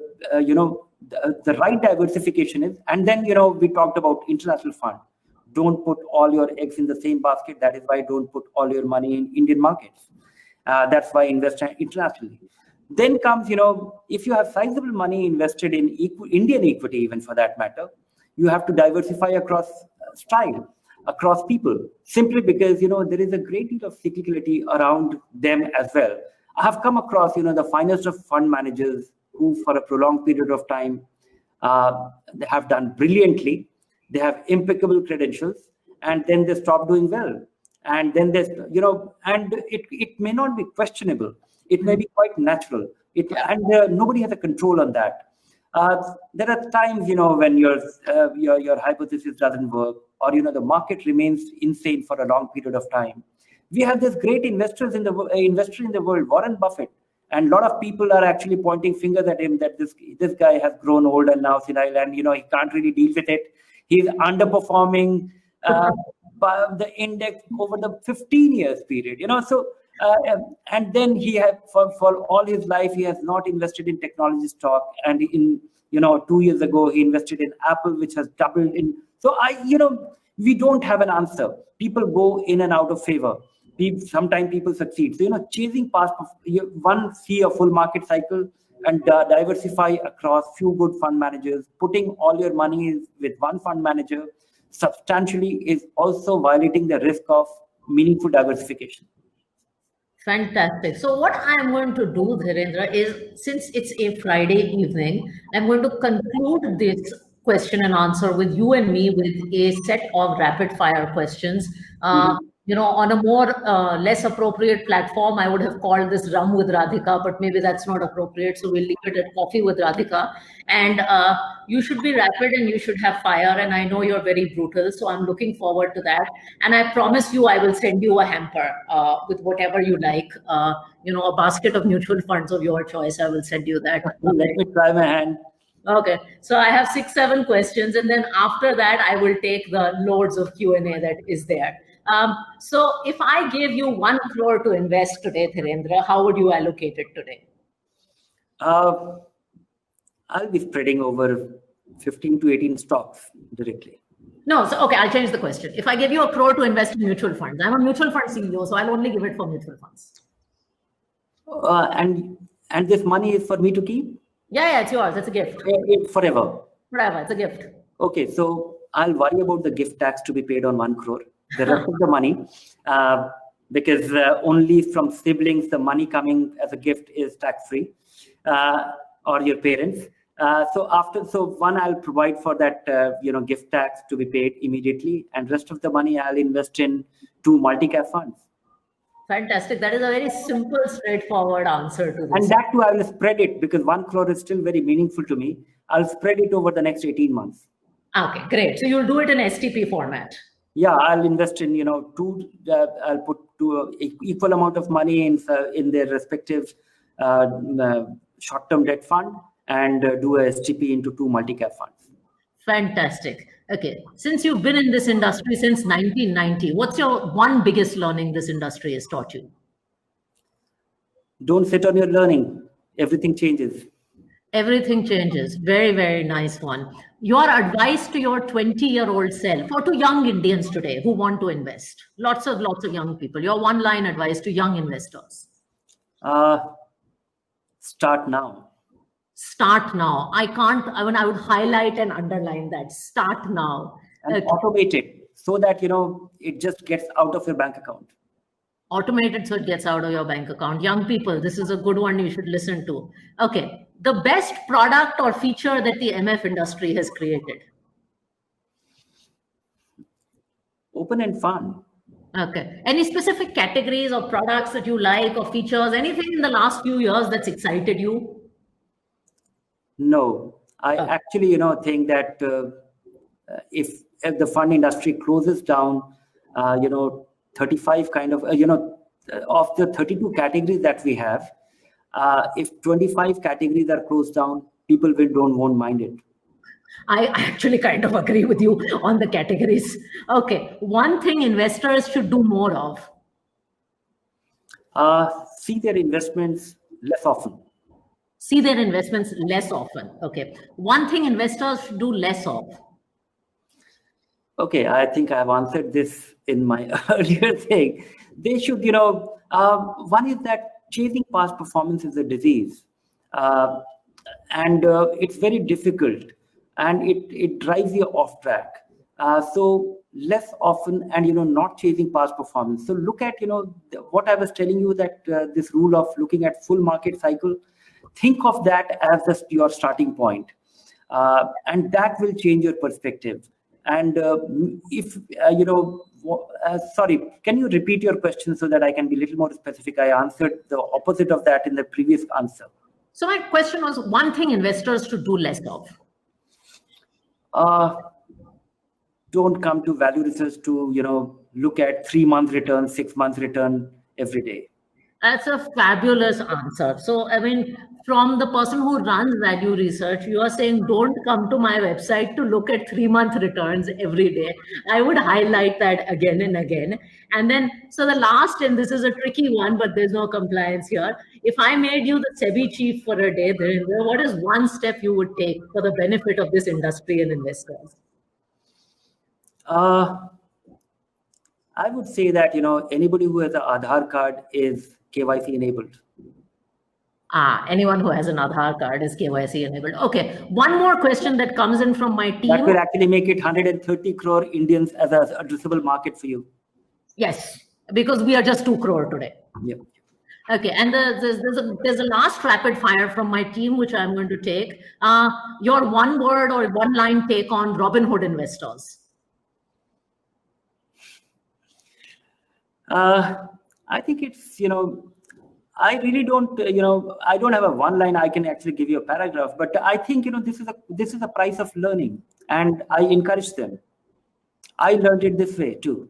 right diversification is, and then we talked about international fund. Don't put all your eggs in the same basket. That is why don't put all your money in Indian markets. That's why invest internationally. Then comes, if you have sizable money invested in Indian equity, even for that matter, you have to diversify across style, across people, simply because, there is a great deal of cyclicality around them as well. I have come across, the finest of fund managers who, for a prolonged period of time, they have done brilliantly. They have impeccable credentials, and then they stop doing well. And then there's, and it may not be questionable. It may be quite natural. And nobody has a control on that. There are times, when your hypothesis doesn't work, or the market remains insane for a long period of time. We have this great investor in the world, Warren Buffett, and a lot of people are actually pointing fingers at him that this guy has grown old and now senile, and he can't really deal with it. He's underperforming the index over the 15 years period. So. And then he had for all his life he has not invested in technology stock, and in 2 years ago he invested in Apple, which has doubled in. So we don't have an answer. People go in and out of favor. Sometimes people succeed. So chasing past see a full market cycle and diversify across few good fund managers. Putting all your money with one fund manager substantially is also violating the risk of meaningful diversification. Fantastic. So what I'm going to do, Dhirendra, is, since it's a Friday evening, I'm going to conclude this question and answer with you and me with a set of rapid fire questions. On a more less appropriate platform, I would have called this Rum with Radhika, but maybe that's not appropriate. So we'll leave it at Coffee with Radhika. And you should be rapid and you should have fire. And I know you're very brutal, so I'm looking forward to that. And I promise you, I will send you a hamper with whatever you like. A basket of mutual funds of your choice. I will send you that. Let me try my hand. Okay, so I have 6-7 questions, and then after that, I will take the loads of Q&A that is there. So if I gave you 1 crore to invest today, Dhirendra, how would you allocate it today? I'll be spreading over 15 to 18 stocks directly. No, so okay, I'll change the question. If I give you 1 crore to invest in mutual funds, I'm a mutual fund CEO, so I'll only give it for mutual funds. And this money is for me to keep? Yeah, it's yours. It's a gift. Forever. Forever, it's a gift. Okay, so I'll worry about the gift tax to be paid on 1 crore. The rest of the money, because only from siblings, the money coming as a gift is tax-free, or your parents. So one, I'll provide for that, gift tax to be paid immediately, and rest of the money I'll invest in 2 multi-cap funds. Fantastic. That is a very simple, straightforward answer to this. And that too, I will spread it because 1 crore is still very meaningful to me. I'll spread it over the next 18 months. Okay, great. So you'll do it in STP format. Yeah, I'll invest in, I'll put equal amount of money in their respective short-term debt fund and do a STP into 2 multi-cap funds. Fantastic. Okay, since you've been in this industry since 1990, what's your one biggest learning this industry has taught you? Don't sit on your learning. Everything changes. Everything changes. Very, very nice one. Your advice to your 20-year-old self or to young Indians today who want to invest, lots of young people, your one-line advice to young investors. Start now. Start now. I would highlight and underline that. Start now. And automate it so that, it just gets out of your bank account. Automate it so it gets out of your bank account. Young people, this is a good one you should listen to. Okay. The best product or feature that the MF industry has created? Open and fun. Okay. Any specific categories or products that you like or features? Anything in the last few years that's excited you? No. I actually, think that if the fund industry closes down, 35 kind of, of the 32 categories that we have, if 25 categories are closed down, people won't mind it. I actually kind of agree with you on the categories. Okay, one thing investors should do more of. See their investments less often. See their investments less often. Okay, one thing investors should do less of. Okay, I think I've answered this in my earlier thing. They should, one is that chasing past performance is a disease, and it's very difficult, and it drives you off track. So less often, and not chasing past performance. So look at what I was telling you, that this rule of looking at full market cycle. Think of that as just your starting point, and that will change your perspective. And if sorry, can you repeat your question so that I can be a little more specific? I answered the opposite of that in the previous answer. So my question was, one thing investors should do less of. Don't come to value research to look at 3-month return, 6-month return every day. That's a fabulous answer. So, I mean, from the person who runs value research, you are saying don't come to my website to look at 3-month returns every day. I would highlight that again and again. And then, so the last, and this is a tricky one, but there's no compliance here. If I made you the SEBI chief for a day, then what is one step you would take for the benefit of this industry and investors? I would say that, anybody who has an Aadhaar card is KYC enabled. Anyone who has an Aadhaar card is KYC enabled. Okay, one more question that comes in from my team. That will actually make it 130 crore Indians as an addressable market for you. Yes, because we are just 2 crore today. Yep. Okay, and there's a last rapid fire from my team, which I'm going to take. Your one word or one line take on Robinhood investors. I think it's, I really don't, I don't have a one line. I can actually give you a paragraph, but I think, this is a price of learning, and I encourage them. I learned it this way too.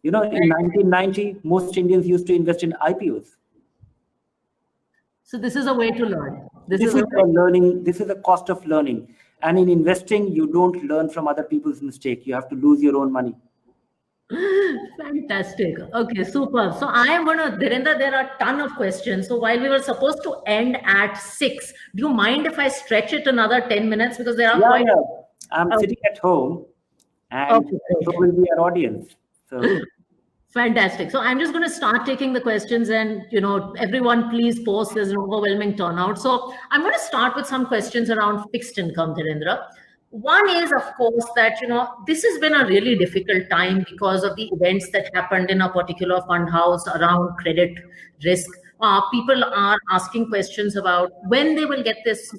In 1990, most Indians used to invest in IPOs. So this is a way to learn. This is a learning. This is a cost of learning. And in investing, you don't learn from other people's mistake. You have to lose your own money. Fantastic. Okay, super. So I am going to, Dhirendra, there are a ton of questions. So while we were supposed to end at 6, do you mind if I stretch it another 10 minutes? Because there are I'm sitting at home and Okay, great. so will be our audience. So Fantastic. So I'm just going to start taking the questions, and everyone please post. There's an overwhelming turnout. So I'm going to start with some questions around fixed income, Dhirendra. One is, of course, that this has been a really difficult time because of the events that happened in a particular fund house around credit risk. People are asking questions about when they will get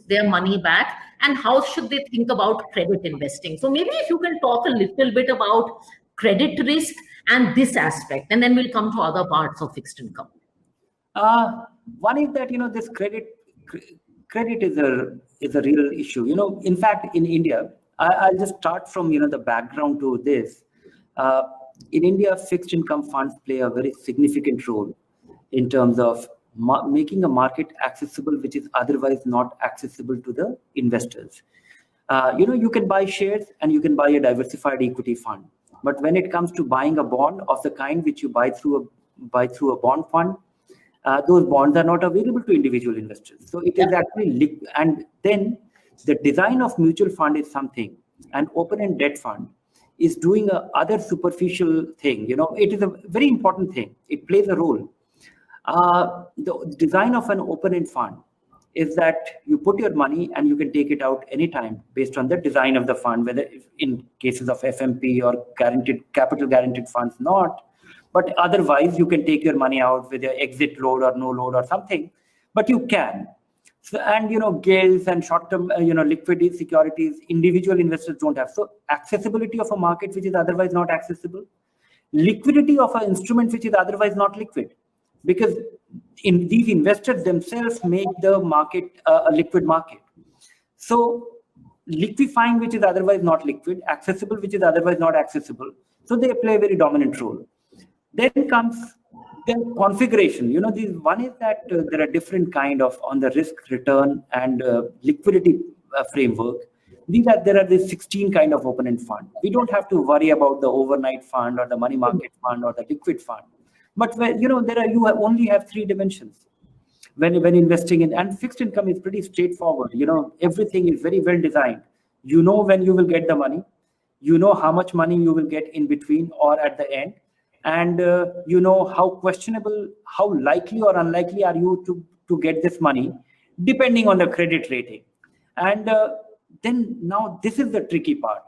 their money back, and how should they think about credit investing. So maybe if you can talk a little bit about credit risk and this aspect, and then we'll come to other parts of fixed income. one is that this credit is a real issue. In fact, in India, I'll just start from the background to this. In India, fixed income funds play a very significant role in terms of making a market accessible, which is otherwise not accessible to the investors. You can buy shares and you can buy a diversified equity fund. But when it comes to buying a bond of the kind which you buy through a bond fund, those bonds are not available to individual investors. So it is actually, and then the design of mutual fund is something, and open-end debt fund is doing a other superficial thing. It is a very important thing. It plays a role. The design of an open-end fund is that you put your money and you can take it out anytime based on the design of the fund, whether in cases of FMP or capital guaranteed funds not. But otherwise, you can take your money out with your exit load or no load or something, but you can. So, and gilts and short-term liquidity securities, individual investors don't have. So accessibility of a market which is otherwise not accessible, liquidity of an instrument which is otherwise not liquid, because in these investors themselves make the market a liquid market. So liquefying which is otherwise not liquid, accessible which is otherwise not accessible. So they play a very dominant role. Then comes the configuration. One is that there are different kind of on the risk return and liquidity framework. There are these 16 kind of open-end fund. We don't have to worry about the overnight fund or the money market fund or the liquid fund. But you only have 3 dimensions when investing in, and fixed income is pretty straightforward. Everything is very well designed. When you will get the money, how much money you will get in between or at the end, and how questionable, how likely or unlikely are you to get this money depending on the credit rating. And then now this is the tricky part,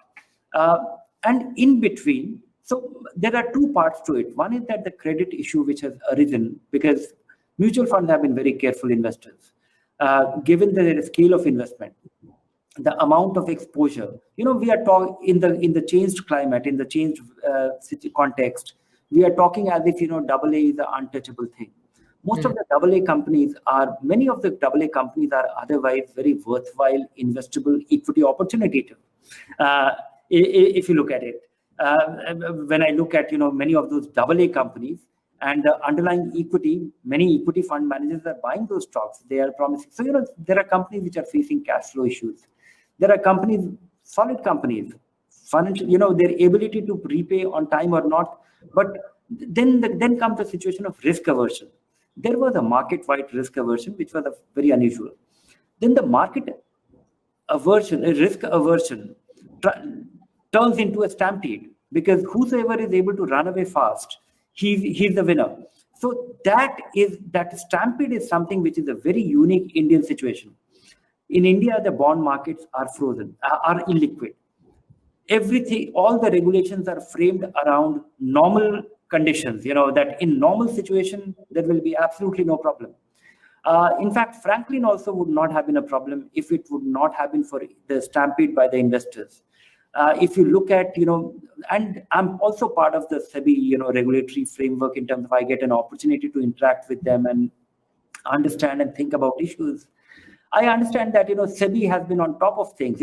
and in between. So there are 2 parts to it. One is that the credit issue which has arisen because mutual funds have been very careful investors. Given the scale of investment, the amount of exposure, we are talking in the changed climate, in the changed context, we are talking as if AA is an untouchable thing. Most of the many of the AA companies are otherwise very worthwhile investable equity opportunity. If you look at it. When I look at many of those AA companies and the underlying equity, many equity fund managers are buying those stocks. They are promising. So there are companies which are facing cash flow issues. There are companies, solid companies, financial, their ability to repay on time or not. But then comes the situation of risk aversion. There was a market-wide risk aversion, which was very unusual. Then the market aversion, risk aversion, turns into a stampede, because whosoever is able to run away fast, he's the winner. So that stampede is something which is a very unique Indian situation. In India, the bond markets are frozen, are illiquid. Everything, all the regulations are framed around normal conditions, that in normal situation, there will be absolutely no problem. In fact, Franklin also would not have been a problem if it would not have been for the stampede by the investors. If you look at, and I'm also part of the SEBI, regulatory framework in terms of I get an opportunity to interact with them and understand and think about issues. I understand that, SEBI has been on top of things.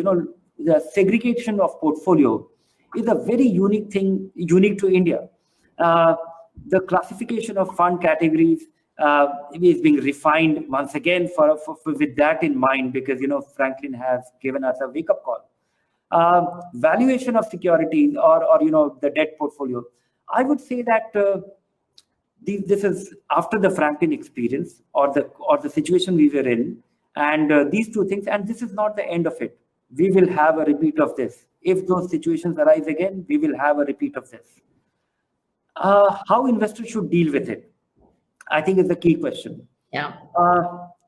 The segregation of portfolio is a very unique thing, unique to India. The classification of fund categories is being refined once again with that in mind, because, Franklin has given us a wake-up call. Valuation of securities or the debt portfolio. I would say that this is after the Franklin experience or the situation we were in, and these 2 things, and this is not the end of it. we will have a repeat of this. If those situations arise again, we will have a repeat of this. How investors should deal with it, I think, is the key question. Yeah.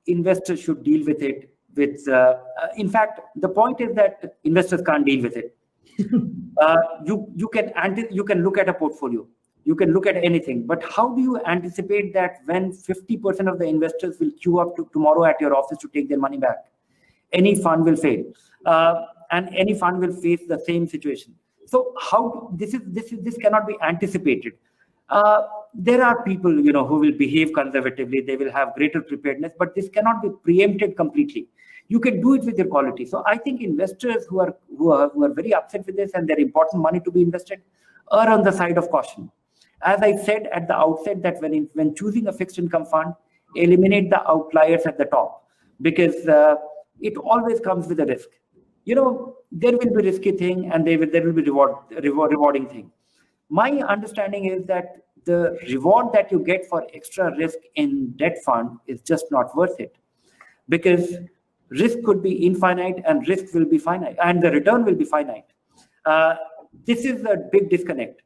Investors should deal with it with, in fact, the point is that investors can't deal with it. You can look at a portfolio, you can look at anything, but how do you anticipate that when 50% of the investors will queue up tomorrow at your office to take their money back? Any fund will fail, and any fund will face the same situation. So how this cannot be anticipated. There are people, who will behave conservatively. They will have greater preparedness, but this cannot be preempted completely. You can do it with your quality. So I think investors who are very upset with this and their important money to be invested are on the side of caution. As I said at the outset, that when choosing a fixed income fund, eliminate the outliers at the top, because it always comes with a risk. There will be risky thing and there will be rewarding thing. My understanding is that the reward that you get for extra risk in debt fund is just not worth it, because risk could be infinite and risk will be finite and the return will be finite. This is a big disconnect.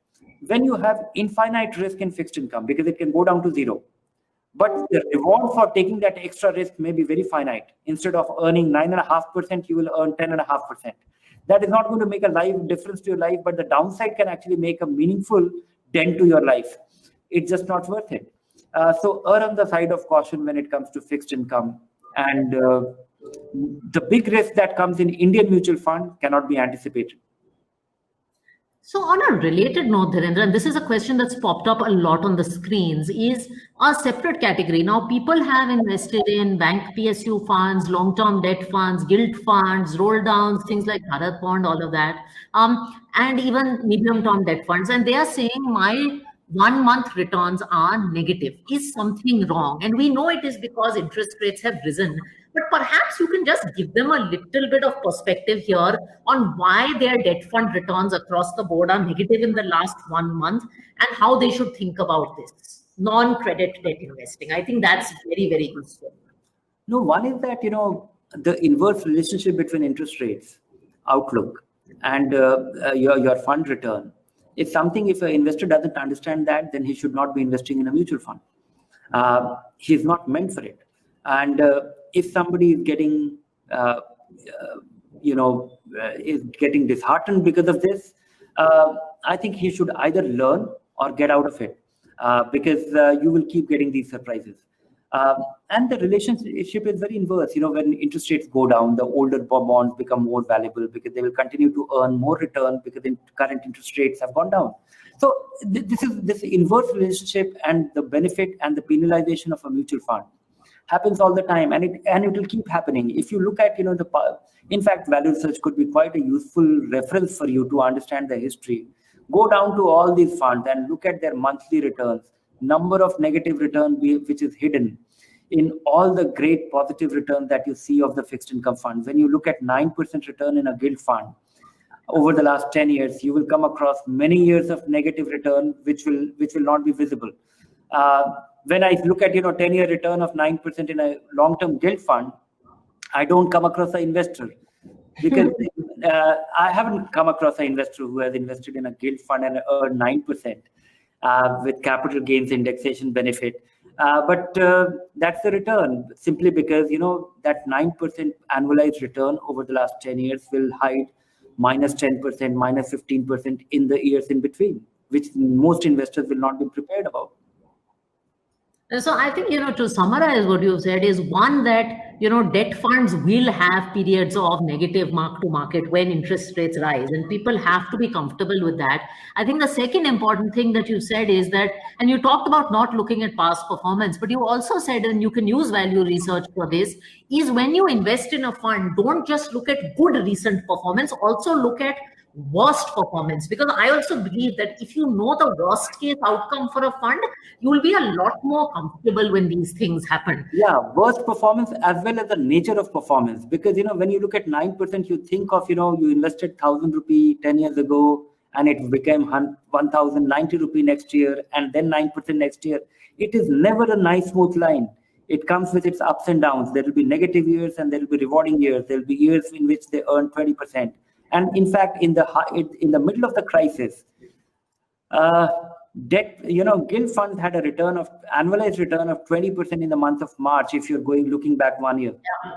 When you have infinite risk in fixed income, because it can go down to zero, but the reward for taking that extra risk may be very finite. Instead of earning 9.5%, you will earn 10.5%. That is not going to make a difference to your life, but the downside can actually make a meaningful dent to your life. It's just not worth it. So err on the side of caution when it comes to fixed income. And the big risk that comes in Indian mutual fund cannot be anticipated. So on a related note, Dhirendra, and this is a question that's popped up a lot on the screens, is a separate category. Now, people have invested in bank PSU funds, long-term debt funds, gilt funds, roll downs, things like Bharat Bond, all of that, and even medium-term debt funds. And they are saying my 1 month returns are negative. Is something wrong? And we know it is because interest rates have risen. But perhaps you can just give them a little bit of perspective here on why their debt fund returns across the board are negative in the last 1 month and how they should think about this non-credit debt investing. I think that's very, very useful. No, one is that, the inverse relationship between interest rates, outlook, and your fund return is something. If an investor doesn't understand that, then he should not be investing in a mutual fund. He's not meant for it. And if somebody is getting, is getting disheartened because of this, I think he should either learn or get out of it, because you will keep getting these surprises. And the relationship is very inverse. When interest rates go down, the older bonds become more valuable because they will continue to earn more return because current interest rates have gone down. So this inverse relationship and the benefit and the penalization of a mutual fund happens all the time, and it will keep happening. If you look at, in fact, Value Research could be quite a useful reference for you to understand the history. Go down to all these funds and look at their monthly returns, number of negative return which is hidden in all the great positive return that you see of the fixed income funds. When you look at 9% return in a gilt fund over the last 10 years, you will come across many years of negative return which will not be visible. When I look at 10-year return of 9% in a long-term gilt fund, I don't come across an investor, because I haven't come across an investor who has invested in a gilt fund and earned 9% with capital gains indexation benefit. But that's the return, simply because that 9% annualized return over the last 10 years will hide minus 10%, minus 15% in the years in between, which most investors will not be prepared about. So I think, to summarize what you've said is, one, that, debt funds will have periods of negative mark to market when interest rates rise, and people have to be comfortable with that. I think the second important thing that you said is that, and you talked about not looking at past performance, but you also said, and you can use Value Research for this, is when you invest in a fund, don't just look at good recent performance, also look at worst performance, because I also believe that if you know the worst case outcome for a fund, you will be a lot more comfortable when these things happen. Yeah, worst performance as well as the nature of performance, because when you look at 9%, you think of you invested 1,000 rupee 10 years ago and it became 1,090 rupee next year and then 9% next year. It is never a nice smooth line. It comes with its ups and downs. There will be negative years and there will be rewarding years. There will be years in which they earn 20%. And in fact, in the middle of the crisis, gilt funds had a annualized return of 20% in the month of March, if you're looking back 1 year. Yeah.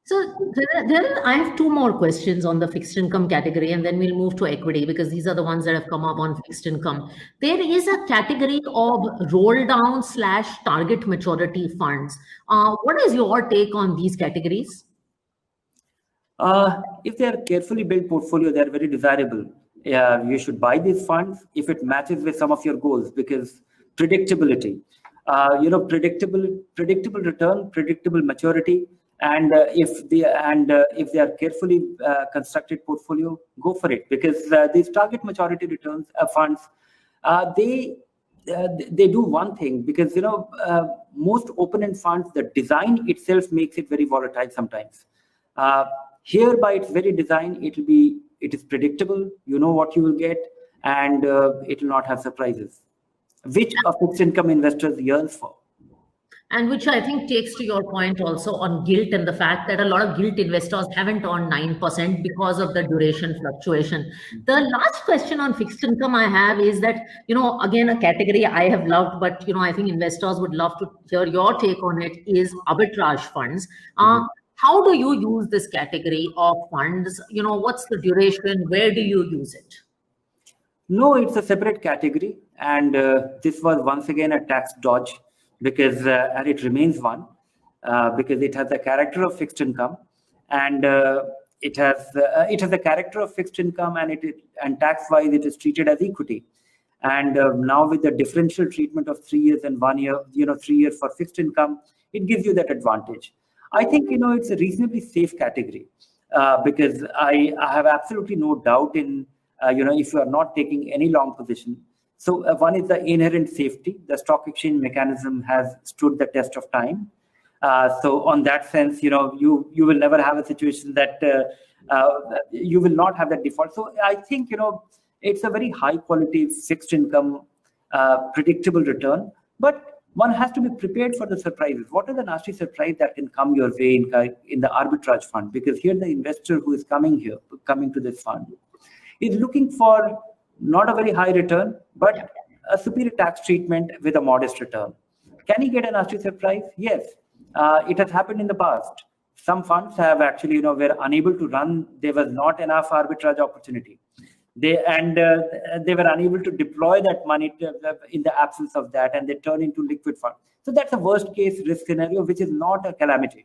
So I have two more questions on the fixed income category, and then we'll move to equity, because these are the ones that have come up on fixed income. There is a category of roll down / target maturity funds. What is your take on these categories? If they are carefully built portfolio, they're very desirable. You should buy these funds if it matches with some of your goals, because predictability, predictable return, predictable maturity. And if they are carefully constructed portfolio, go for it, because these target maturity returns funds, they do one thing, because most open-end funds, the design itself makes it very volatile sometimes. Here, by its very design, it is predictable. You know what you will get, and it will not have surprises, which a fixed income investors yearns for. And which I think takes to your point also on gilt, and the fact that a lot of gilt investors haven't earned 9% because of the duration fluctuation. The last question on fixed income I have is that, again, a category I have loved, but, I think investors would love to hear your take on it, is arbitrage funds. How do you use this category of funds? What's the duration? Where do you use it? No, it's a separate category. And this was once again a tax dodge, because and it remains one, because it has the character of fixed income, and it has the character of fixed income, and tax-wise it is treated as equity. And now with the differential treatment of 3 years and 1 year, 3 years for fixed income, it gives you that advantage. I think it's a reasonably safe category, because I have absolutely no doubt in if you are not taking any long position. So one is the inherent safety. The stock exchange mechanism has stood the test of time. So on that sense, you will never have a situation that you will not have that default. So I think, it's a very high quality fixed income, predictable return, but one has to be prepared for the surprises. What are the nasty surprises that can come your way in the arbitrage fund? Because here the investor who is coming to this fund is looking for not a very high return, but a superior tax treatment with a modest return. Can he get a nasty surprise? Yes. It has happened in the past. Some funds have actually, were unable to run. There was not enough arbitrage opportunity. They were unable to deploy that money in the absence of that, and they turn into liquid funds. So that's a worst case risk scenario, which is not a calamity.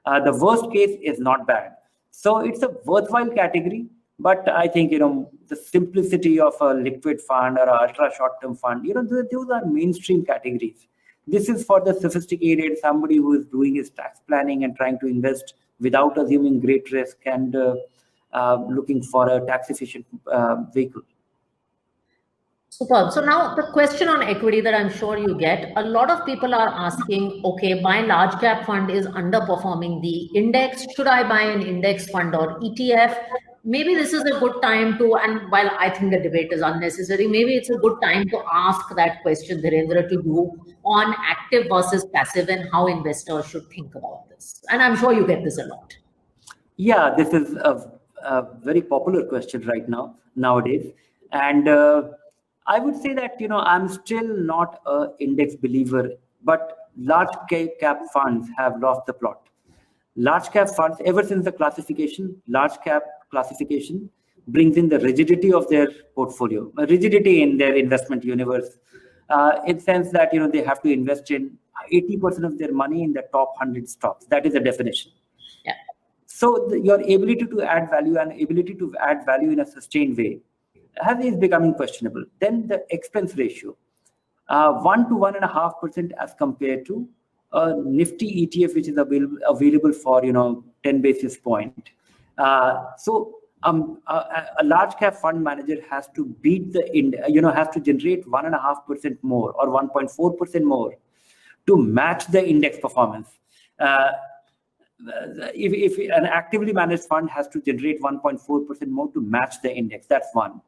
The worst case is not bad. So it's a worthwhile category. But I think, the simplicity of a liquid fund or an ultra short-term fund, those are mainstream categories. This is for the sophisticated, somebody who is doing his tax planning and trying to invest without assuming great risk and looking for a tax-efficient vehicle. Superb. So now the question on equity that I'm sure you get, a lot of people are asking, okay, my large cap fund is underperforming the index. Should I buy an index fund or ETF? Maybe this is a good time to, and while I think the debate is unnecessary, maybe it's a good time to ask that question, Dhirendra, to you on active versus passive and how investors should think about this. And I'm sure you get this a lot. Yeah, this is a very popular question right now, nowadays. And I would say that, I'm still not an index believer, but large cap funds have lost the plot. Large cap funds, ever since the large cap classification brings in the rigidity of their portfolio, rigidity in their investment universe, in the sense that, they have to invest in 80% of their money in the top 100 stocks. That is the definition. Yeah. So your ability to add value in a sustained way is becoming questionable. Then the expense ratio, 1 to 1.5% as compared to a Nifty ETF, which is available for 10 basis point. So a large cap fund manager has to beat has to generate 1.5% more or 1.4% more to match the index performance. If an actively managed fund has to generate 1.4% more to match the index, that's one.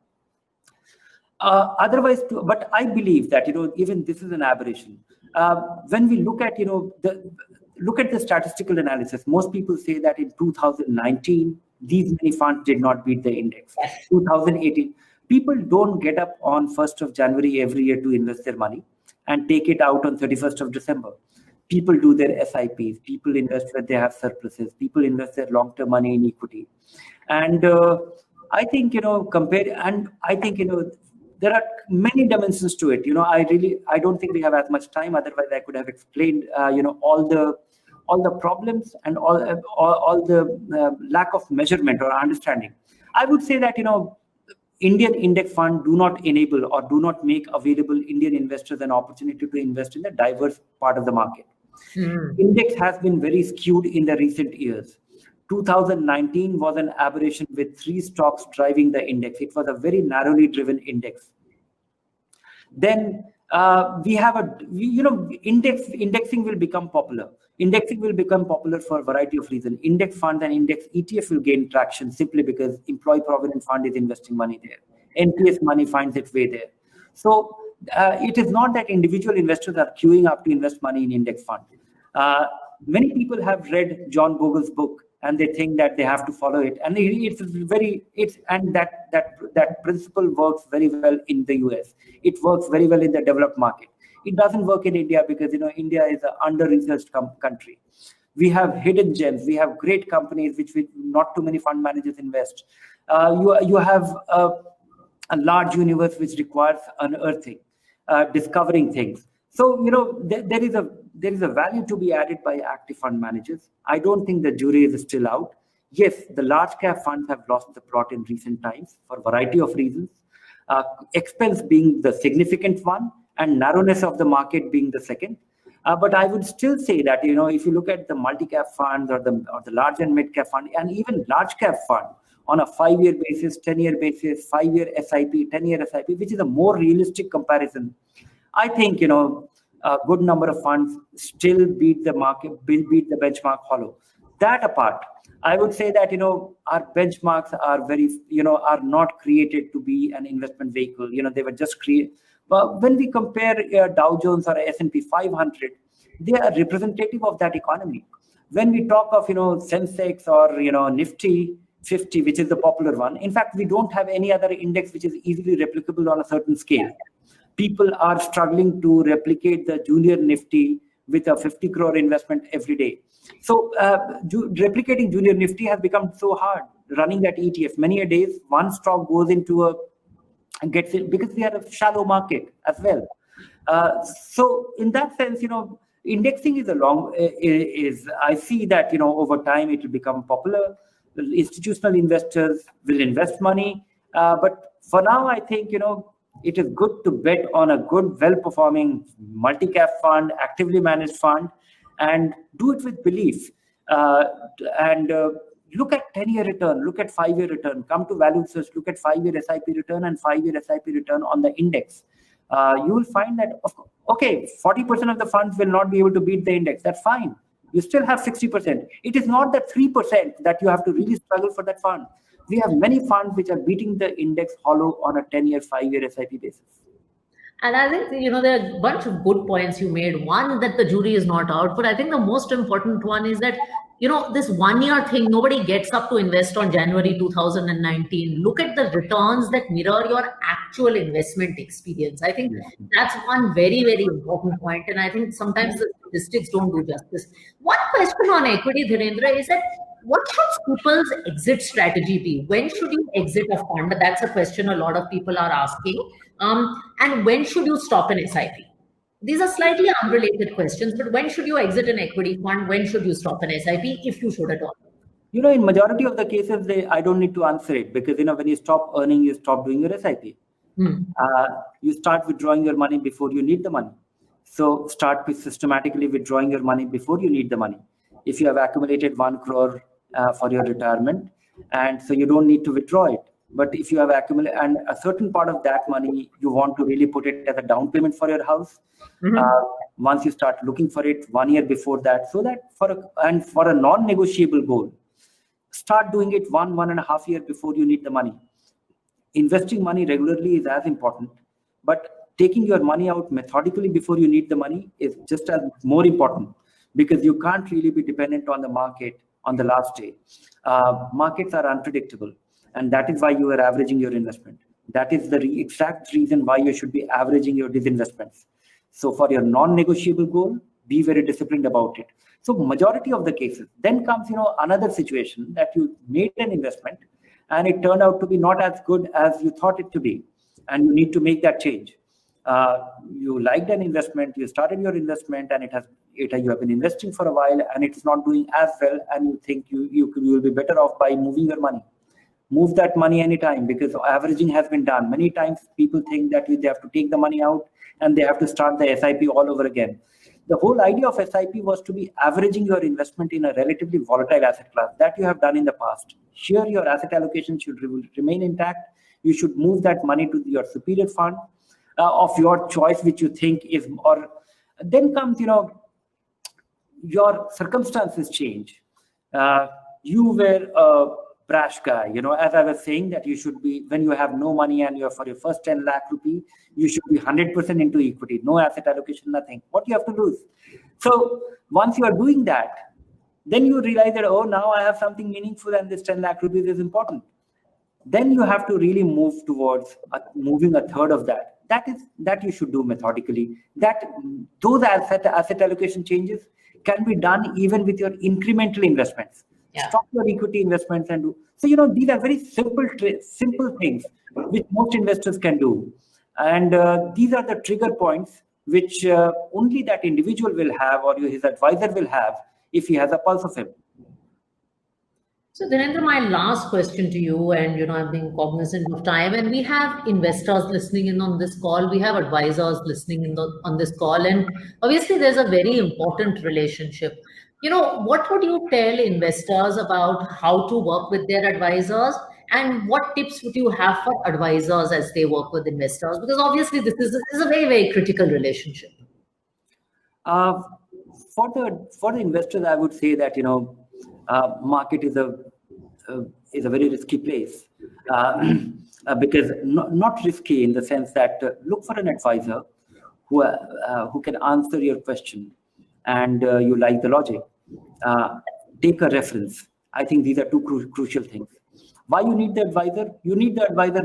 Otherwise, but I believe that, even this is an aberration. When we look at, look at the statistical analysis, most people say that in 2019, these many funds did not beat the index. 2018, people don't get up on 1st of January every year to invest their money and take it out on 31st of December. People do their SIPs, people invest when they have surpluses, people invest their long-term money in equity. And I think, I think, there are many dimensions to it. I don't think we have as much time. Otherwise, I could have explained, all the problems and all the lack of measurement or understanding. I would say that, Indian index fund do not enable or do not make available Indian investors an opportunity to invest in the diverse part of the market. Index has been very skewed in the recent years. 2019 was an aberration with 3 stocks driving the index. It was a very narrowly driven index. Then we have indexing will become popular. Indexing will become popular for a variety of reasons. Index funds and index ETF will gain traction simply because Employee Provident Fund is investing money there. NPS money finds its way there. So it is not that individual investors are queuing up to invest money in index fund. Many people have read John Bogle's book and they think that they have to follow it, and that principle works very well in the US. It works very well in the developed market. It doesn't work in India because India is an under-researched country. We have hidden gems. We have great companies which not too many fund managers invest. You have a large universe which requires unearthing, discovering things. So there is a value to be added by active fund managers. I don't think the jury is still out. Yes, the large cap funds have lost the plot in recent times for a variety of reasons. Expense being the significant one, and narrowness of the market being the second. But I would still say that if you look at the multi-cap funds or the large and mid-cap fund, and even large cap fund on a 5-year basis, 10-year basis, 5-year SIP, 10-year SIP, which is a more realistic comparison, I think a good number of funds still beat the market, beat the benchmark hollow. That apart, I would say that our benchmarks are are not created to be an investment vehicle. They were just created. But when we compare Dow Jones or S&P 500, they are representative of that economy. When we talk of Sensex or Nifty 50, which is the popular one, in fact, we don't have any other index which is easily replicable on a certain scale. People are struggling to replicate the junior Nifty with a 50 crore investment every day. So replicating junior Nifty has become so hard. Running that ETF, many a days, one stock goes into gets it because we are a shallow market as well. So in that sense, indexing is I see that over time it will become popular. Institutional investors will invest money, but for now I think it is good to bet on a good, well-performing multi-cap fund, actively managed fund, and do it with belief. Look at 10-year return, look at 5-year return, come to Value Search, look at 5-year SIP return and 5-year SIP return on the index. You will find that, 40% of the funds will not be able to beat the index. That's fine. You still have 60%. It is not that 3% that you have to really struggle for that fund. We have many funds which are beating the index hollow on a 10-year, 5-year SIP basis. And I think, there are a bunch of good points you made. One, that the jury is not out. But I think the most important one is that, this 1-year thing, nobody gets up to invest on January 2019. Look at the returns that mirror your actual investment experience. I think that's one very, very important point. And I think sometimes the statistics don't do justice. One question on equity, Dhirendra, is that what should people's exit strategy be? When should you exit a fund? That's a question a lot of people are asking. And when should you stop an SIP? These are slightly unrelated questions, but when should you exit an equity fund? When should you stop an SIP, if you should at all? In majority of the cases, I don't need to answer it because, when you stop earning, you stop doing your SIP. You start withdrawing your money before you need the money. So start with systematically withdrawing your money before you need the money. If you have accumulated 1 crore for your retirement, and so you don't need to withdraw it. But if you have accumulated, and a certain part of that money, you want to really put it as a down payment for your house. Once you start looking for it 1 year before that, so that for a non-negotiable goal, start doing it 1.5 years before you need the money. investing money regularly is as important, but taking your money out methodically before you need the money is just as more important, because you can't really be dependent on the market on the last day. Markets are unpredictable, and that is why you are averaging your investment. That is the exact reason why you should be averaging your disinvestments. So for your non-negotiable goal, be very disciplined about it. So majority of the cases, then comes, another situation that you made an investment and it turned out to be not as good as you thought it to be, and you need to make that change. You liked an investment, you started your investment, and you have been investing for a while, and it's not doing as well, and you think you will be better off by moving your money. Move that money anytime, because averaging has been done. Many times people think that they have to take the money out and they have to start the SIP all over again. The whole idea of SIP was to be averaging your investment in a relatively volatile asset class that you have done in the past. Sure, your asset allocation should remain intact. You should move that money to your superior fund of your choice, which you think is, or then comes, your circumstances change. You were a brash guy, as I was saying, that you should be, when you have no money and for your first 10 lakh rupee, you should be 100% into equity, no asset allocation, nothing. What you have to lose? So once you are doing that, then you realize that, oh, now I have something meaningful and this 10 lakh rupees is important. Then you have to really move towards moving a third of that. That you should do methodically. Those asset allocation changes can be done even with your incremental investments. Yeah. Stop your equity investments and do. So, these are very simple things which most investors can do. And these are the trigger points which only that individual will have, or his advisor will have, if he has a pulse of him. So Dinendra, my last question to you, and I'm being cognizant of time, and we have investors listening in on this call, we have advisors listening in on this call, and obviously there's a very important relationship. What would you tell investors about how to work with their advisors, and what tips would you have for advisors as they work with investors? Because obviously this is a very, very critical relationship. For the investors, I would say that, market is a very risky place, because not risky in the sense that look for an advisor who can answer your question and you like the logic. Take a reference. I think these are two crucial things. Why you need the advisor? You need the advisor,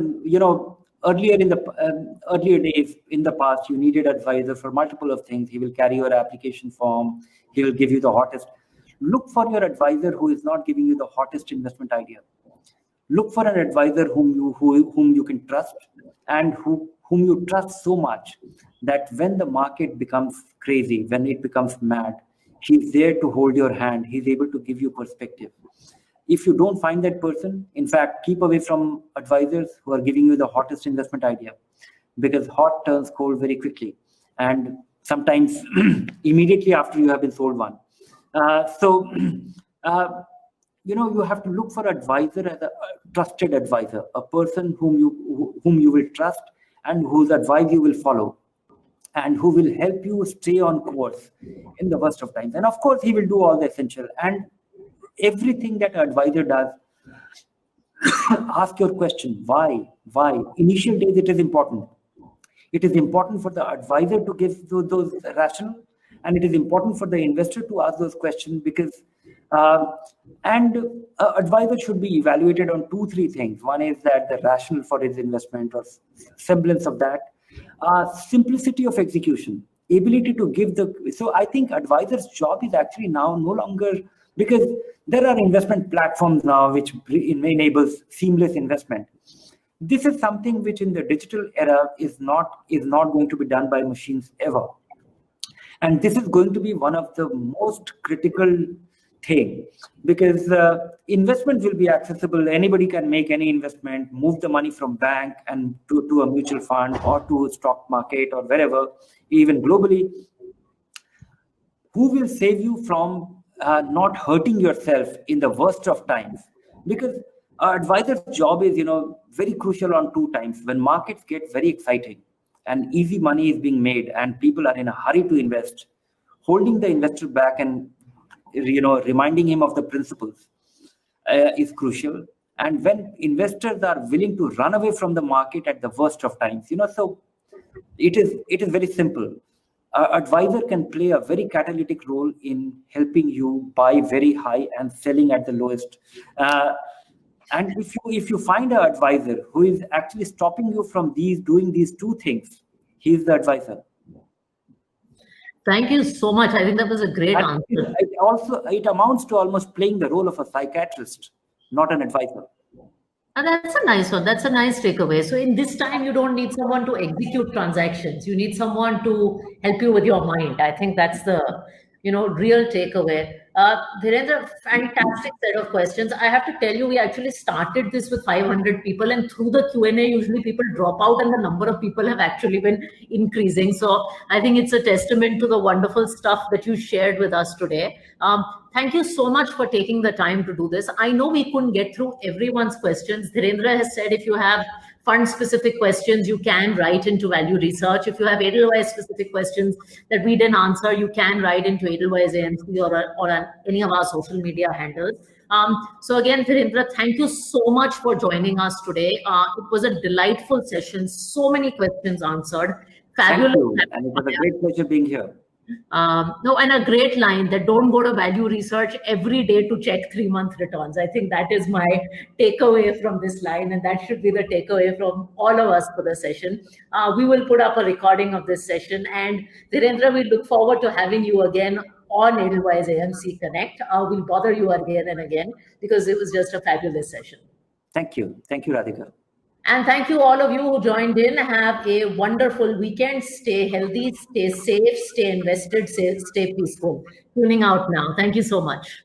earlier days in the past, you needed advisor for multiple of things. He will carry your application form. He will give you the hottest. Look for your advisor who is not giving you the hottest investment idea. Look for an advisor whom you can trust, and whom you trust so much that when the market becomes crazy, when it becomes mad, he's there to hold your hand. He's able to give you perspective. If you don't find that person, in fact, keep away from advisors who are giving you the hottest investment idea, because hot turns cold very quickly, and sometimes immediately after you have been sold one. You have to look for advisor as a trusted advisor, a person whom you will trust and whose advice you will follow, and who will help you stay on course in the worst of times. And of course, he will do all the essential. And everything that an advisor does, ask your question, why? Initial days, it is important. It is important for the advisor to give those rational, and it is important for the investor to ask those questions, because advisor should be evaluated on 2-3 things. One is that the rationale for his investment, or semblance of that, simplicity of execution, ability to give so I think advisor's job is actually now no longer, because there are investment platforms now which enables seamless investment. This is something which in the digital era is not going to be done by machines ever. And this is going to be one of the most critical thing, because investment will be accessible. Anybody can make any investment, move the money from bank and to a mutual fund or to a stock market or wherever, even globally. Who will save you from not hurting yourself in the worst of times? Because our advisor's job is, very crucial on 2 times. When markets get very exciting and easy money is being made and people are in a hurry to invest, holding the investor back and reminding him of the principles is crucial. And when investors are willing to run away from the market at the worst of times, so it is very simple. Advisor can play a very catalytic role in helping you buy very high and selling at the lowest. And if you find an advisor who is actually stopping you from doing these two things, he is the advisor. Thank you so much. I think that was a great answer. It amounts to almost playing the role of a psychiatrist, not an advisor. And that's a nice one. That's a nice takeaway. So in this time, you don't need someone to execute transactions. You need someone to help you with your mind. I think that's the, real takeaway. Dhirendra, fantastic set of questions. I have to tell you, we actually started this with 500 people, and through the Q&A, usually people drop out and the number of people have actually been increasing. So I think it's a testament to the wonderful stuff that you shared with us today. Thank you so much for taking the time to do this. I know we couldn't get through everyone's questions. Dhirendra has said if you have fund-specific questions, you can write into Value Research. If you have Edelweiss-specific questions that we didn't answer, you can write into Edelweiss AMC or on any of our social media handles. So again, Dhirendra, thank you so much for joining us today. It was a delightful session. So many questions answered. Fabulous. Thank you. And it was a great pleasure being here. No, and a great line that don't go to Value Research every day to check 3-month returns. I think that is my takeaway from this line, and that should be the takeaway from all of us for the session. We will put up a recording of this session, and Dhirendra, we look forward to having you again on Edelweiss AMC Connect. We'll bother you again and again because it was just a fabulous session. Thank you. Thank you, Radhika. And thank you all of you who joined in. Have a wonderful weekend. Stay healthy, stay safe, stay invested, stay peaceful. Tuning out now. Thank you so much.